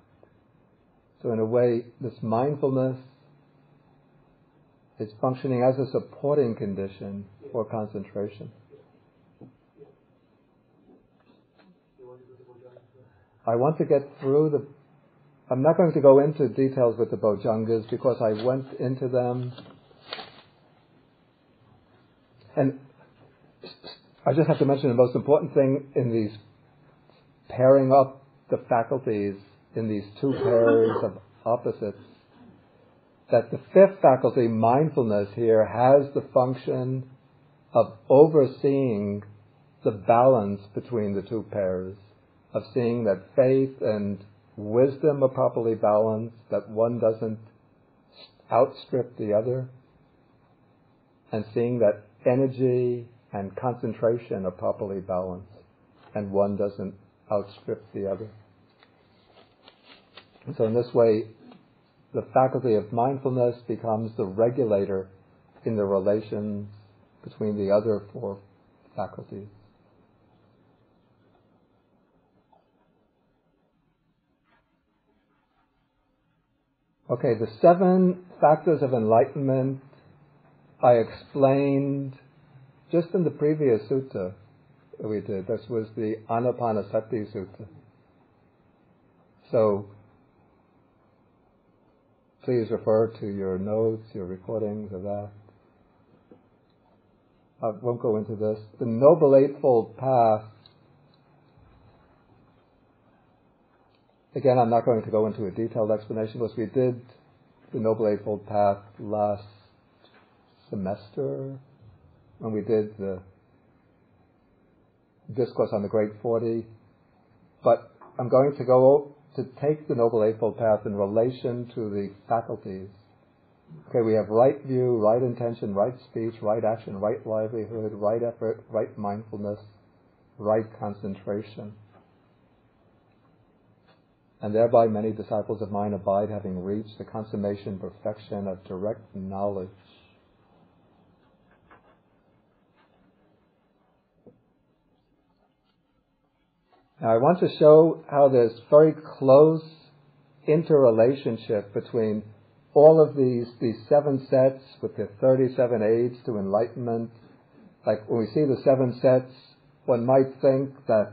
So in a way, this mindfulness is functioning as a supporting condition for concentration. I want to get through I'm not going to go into details with the Bojjhangas because I went into them. And I just have to mention the most important thing in these pairing up the faculties in these two pairs of opposites, that the fifth faculty, mindfulness, here has the function of overseeing the balance between the two pairs, of seeing that faith and wisdom are properly balanced, that one doesn't outstrip the other, and seeing that energy and concentration are properly balanced, and one doesn't outstrip the other. So in this way, the faculty of mindfulness becomes the regulator in the relations between the other four faculties. Okay, the 7 factors of enlightenment I explained just in the previous sutta that we did. This was the Anapana Sutta. So, please refer to your notes, your recordings of that. I won't go into this. The Noble Eightfold Path. Again, I'm not going to go into a detailed explanation because we did the Noble Eightfold Path last semester when we did the discourse on the Great 40. But I'm going to go to take the Noble Eightfold Path in relation to the faculties. Okay, we have right view, right intention, right speech, right action, right livelihood, right effort, right mindfulness, right concentration. And thereby many disciples of mine abide, having reached the consummation perfection of direct knowledge. Now I want to show how there's very close interrelationship between all of these 7 sets with the 37 aids to enlightenment. Like when we see the 7 sets, one might think that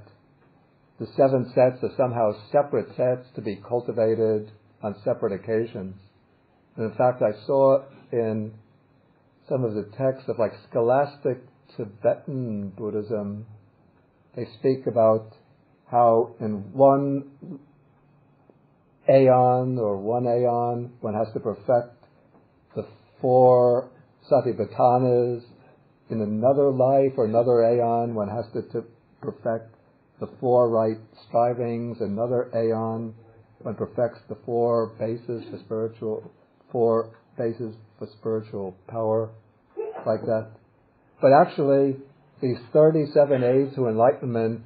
the 7 sets are somehow separate sets to be cultivated on separate occasions. And in fact, I saw in some of the texts of like scholastic Tibetan Buddhism, they speak about how in one aeon one has to perfect the 4 satipatthanas. In another life or another aeon, one has to perfect the 4 right strivings. Another aeon, one perfects the 4 bases for spiritual power, like that. But actually, these 37 aids to enlightenment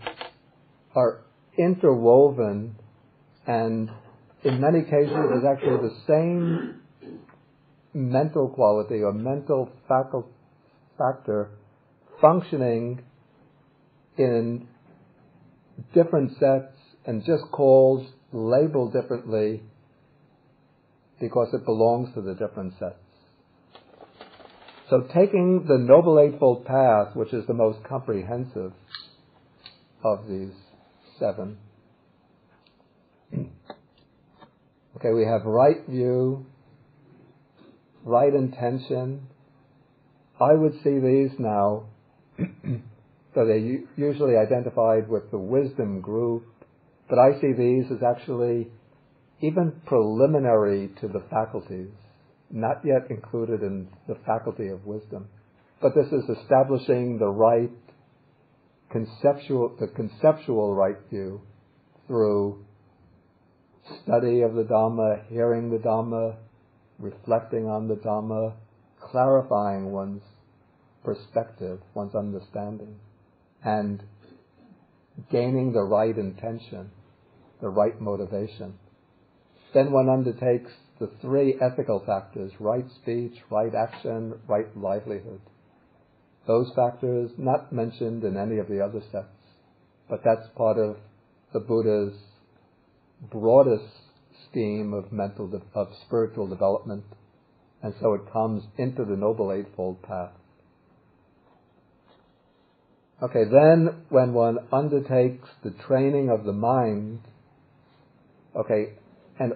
are interwoven, and in many cases is actually the same mental quality or mental factor functioning in different sets and just called, labeled differently because it belongs to the different sets. So taking the Noble Eightfold Path, which is the most comprehensive of these 7. Okay, we have right view, right intention. I would see these now, so they're usually identified with the wisdom group, but I see these as actually even preliminary to the faculties, not yet included in the faculty of wisdom. But this is establishing the right conceptual right view through study of the Dhamma, hearing the Dhamma, reflecting on the Dhamma, clarifying one's perspective, one's understanding, and gaining the right intention, the right motivation. Then one undertakes the 3 ethical factors: right speech, right action, right livelihood. Those factors not mentioned in any of the other sets, but that's part of the Buddha's broadest scheme of spiritual development, and so it comes into the Noble Eightfold Path. Okay, then when one undertakes the training of the mind, okay, and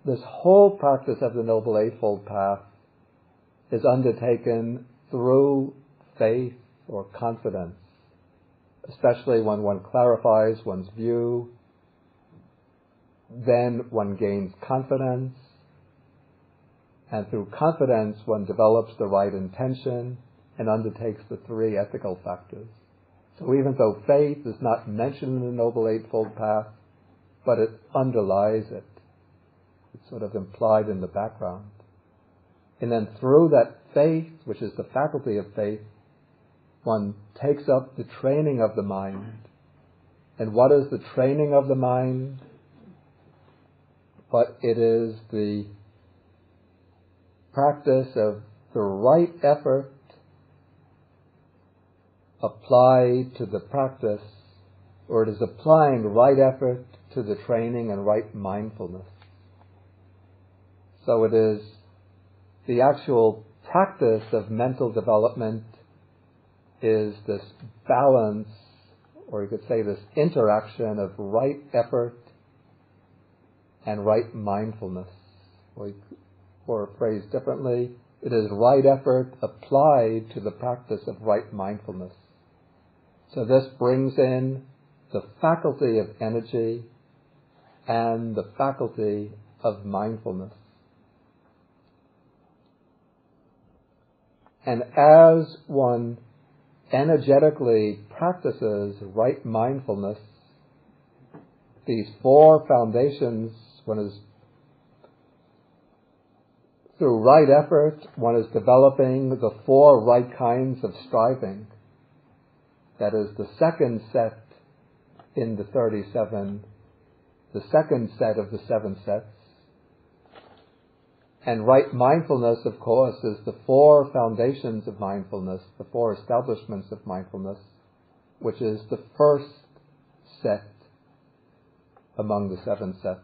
this whole practice of the Noble Eightfold Path is undertaken through faith or confidence, especially when one clarifies one's view. Then one gains confidence, and through confidence one develops the right intention and undertakes the 3 ethical factors. So even though faith is not mentioned in the Noble Eightfold Path, but it underlies it. It's sort of implied in the background. And then through that faith, which is the faculty of faith, one takes up the training of the mind. And what is the training of the mind? But it is the practice of the right effort applied to the practice, or it is applying right effort to the training and right mindfulness. So it is the actual practice of mental development is this balance, or you could say this interaction of right effort and right mindfulness. Or phrased differently, it is right effort applied to the practice of right mindfulness. So this brings in the faculty of energy and the faculty of mindfulness. And as one energetically practices right mindfulness, these 4 foundations, one is through right effort, one is developing the 4 right kinds of striving. That is the second set in the 37, the second set of the 7 sets. And right mindfulness, of course, is the 4 foundations of mindfulness, the 4 establishments of mindfulness, which is the first set among the 7 sets.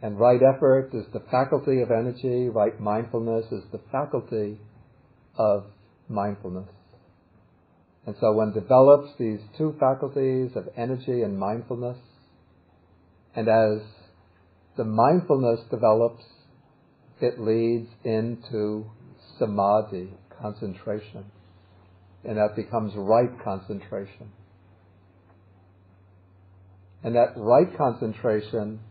And right effort is the faculty of energy, right mindfulness is the faculty of mindfulness. And so one develops these 2 faculties of energy and mindfulness, and as the mindfulness develops, it leads into samadhi, concentration, and that becomes right concentration. And that right concentration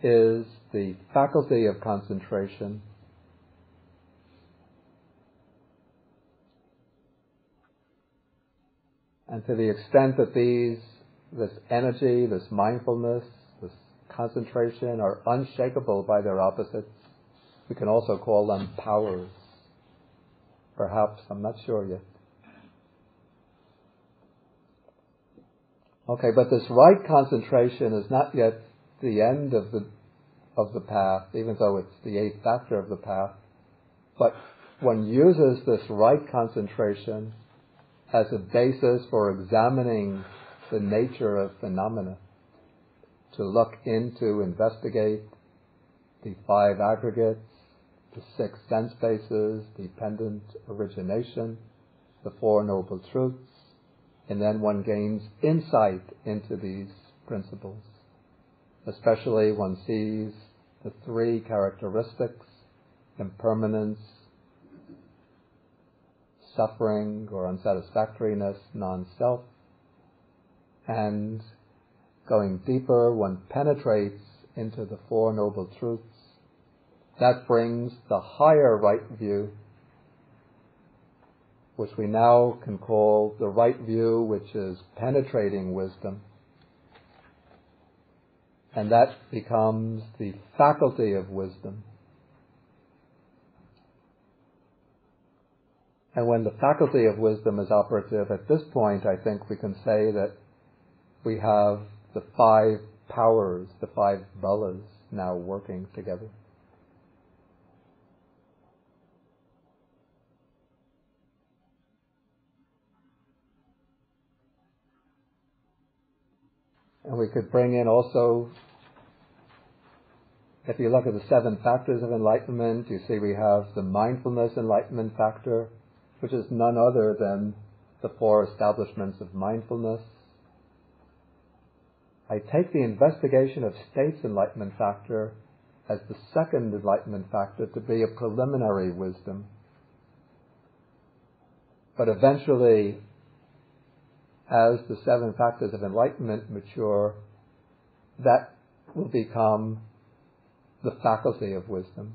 is the faculty of concentration and to the extent that this energy, this mindfulness, this concentration are unshakable by their opposites, we can also call them powers. Perhaps, I'm not sure yet. Okay, but this right concentration is not yet the end of the path, even though it's the 8th factor of the path. But one uses this right concentration as a basis for examining the nature of phenomena, to look into, investigate the 5 aggregates, the 6 sense bases, dependent origination, the 4 noble truths, and then one gains insight into these principles. Especially one sees the 3 characteristics, impermanence, suffering or unsatisfactoriness, non-self, and going deeper, one penetrates into the 4 noble truths. That brings the higher right view, which we now can call the right view, which is penetrating wisdom. And that becomes the faculty of wisdom. And when the faculty of wisdom is operative, at this point I think we can say that we have the 5 powers, the 5 balas now working together. And we could bring in also, if you look at the 7 factors of enlightenment, you see we have the mindfulness enlightenment factor, which is none other than the 4 establishments of mindfulness. I take the investigation of states enlightenment factor as the 2nd enlightenment factor to be a preliminary wisdom. But eventually, as the 7 factors of enlightenment mature, that will become the faculty of wisdom.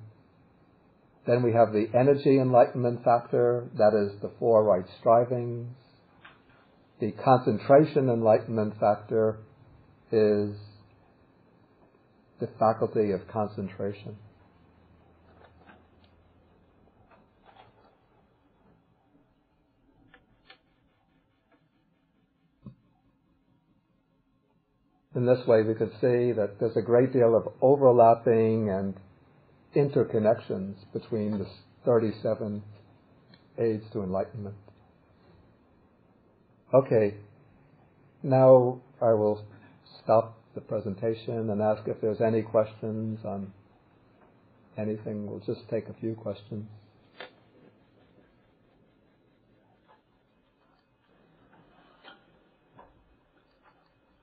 Then we have the energy enlightenment factor, that is the 4 right strivings. The concentration enlightenment factor is the faculty of concentration. In this way, we could see that there's a great deal of overlapping and interconnections between the 37 aids to enlightenment. Okay, now I will stop the presentation and ask if there's any questions on anything. We'll just take a few questions.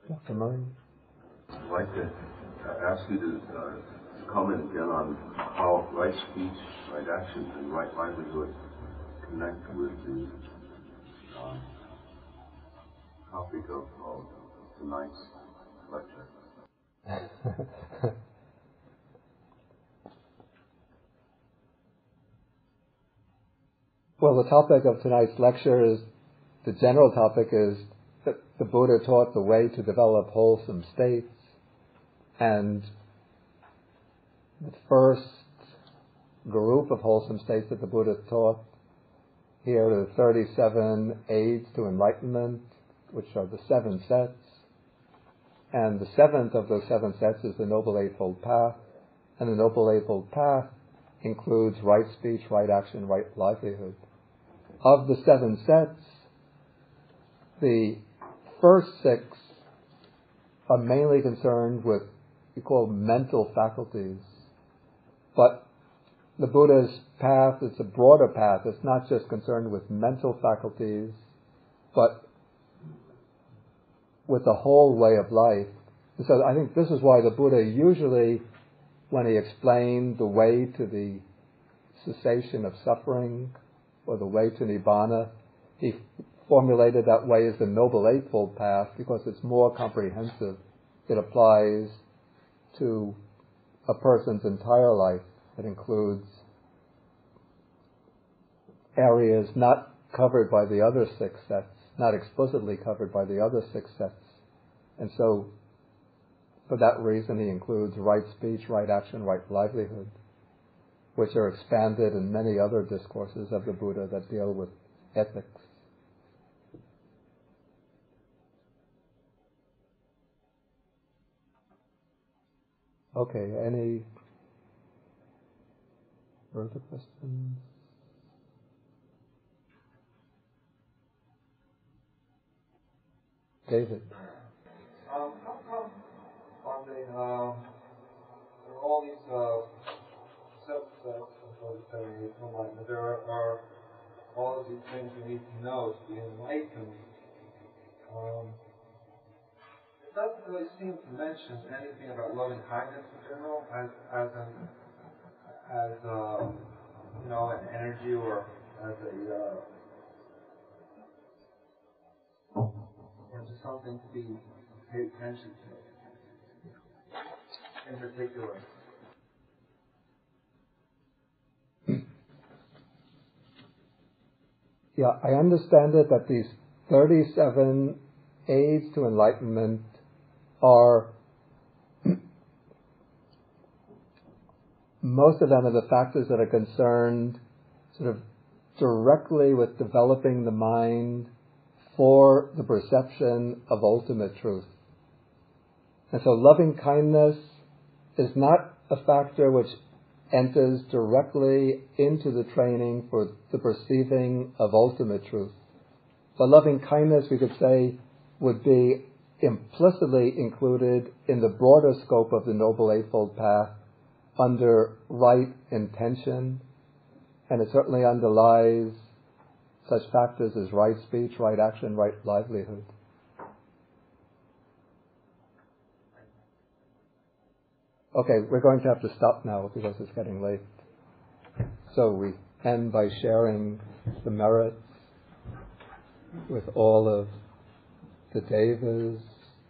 Dr. Murray? I'd like to ask you to comment again on how right speech, right action, and right livelihood connect with the topic of tonight's lecture. Well, the topic of tonight's lecture is, the general topic is that the Buddha taught the way to develop wholesome states, and the first group of wholesome states that the Buddha taught here are the 37 aids to enlightenment, which are the 7 sets, and the 7th of those 7 sets is the Noble Eightfold Path, and the Noble Eightfold Path includes right speech, right action, right livelihood. of the 7 sets, the first 6 are mainly concerned with we call mental faculties. But the Buddha's path is a broader path. It's not just concerned with mental faculties, but with the whole way of life. And so I think this is why the Buddha usually, when he explained the way to the cessation of suffering or the way to Nibbana, he formulated that way as the Noble Eightfold Path because it's more comprehensive. It applies to a person's entire life. It includes areas not covered by the other 6 sets, not explicitly covered by the other 6 sets. And so, for that reason, he includes right speech, right action, right livelihood, which are expanded in many other discourses of the Buddha that deal with ethics. Okay, any further questions? David. How come on all these subsets of enlightenment, there are all of these things we need to know to be enlightened? It doesn't really seem to mention anything about loving kindness in general as an energy or as just something to be paid attention to in particular. Yeah, I understand it that these 37 aids to enlightenment are, most of them are the factors that are concerned sort of directly with developing the mind for the perception of ultimate truth. And so loving kindness is not a factor which enters directly into the training for the perceiving of ultimate truth. But loving kindness, we could say, would be implicitly included in the broader scope of the Noble Eightfold Path under right intention, and it certainly underlies such factors as right speech, right action, right livelihood. Okay, we're going to have to stop now because it's getting late. So we end by sharing the merits with all of the Devas,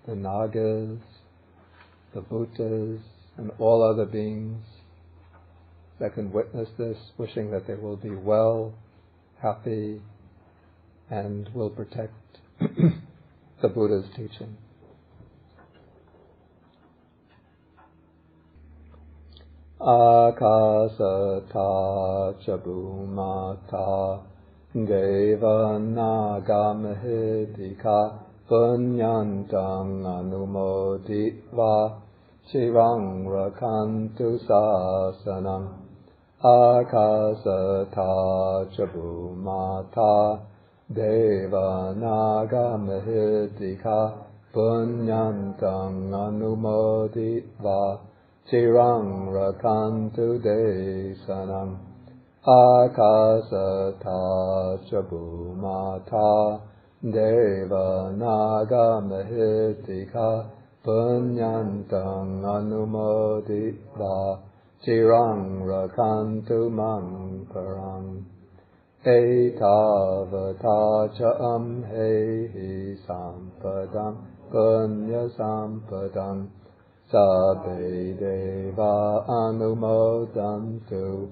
the Nagas, the Bhutas, and all other beings that can witness this, wishing that they will be well, happy, and will protect the Buddha's teaching. Akasata chabumata deva naga mahedika punyantang anumoditva chirang rakantu sasanam. Akasata chabumata deva naga mahedika punyantang anumoditva Chirang rakantu desanam. Akasata chabumata deva naga mahitika punyantang anumoditva chirang rakantu mankarang. Etavata cham hehi sampadam punya sampadam Sabbe deva anumodantu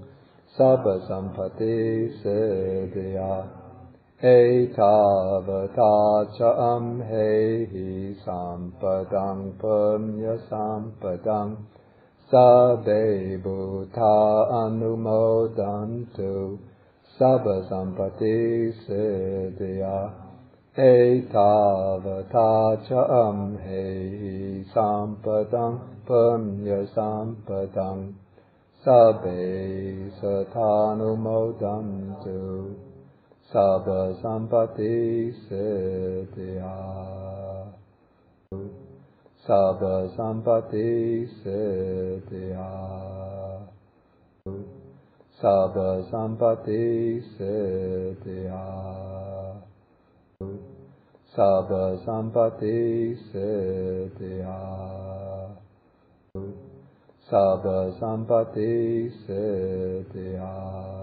sabba sampati siddhya. Etavata cham hehi sampadang punya sampadang sabbe bhuta anumodantu sabba sampati siddhya. Etavata cham hehi sampadang punya sampadang sabbe satanumodantu Sabba sampati siddhya. Sabba sampati siddhya. Sabba sampati siddhya. Sabba sampati siddhya. Sabba sampati siddhya.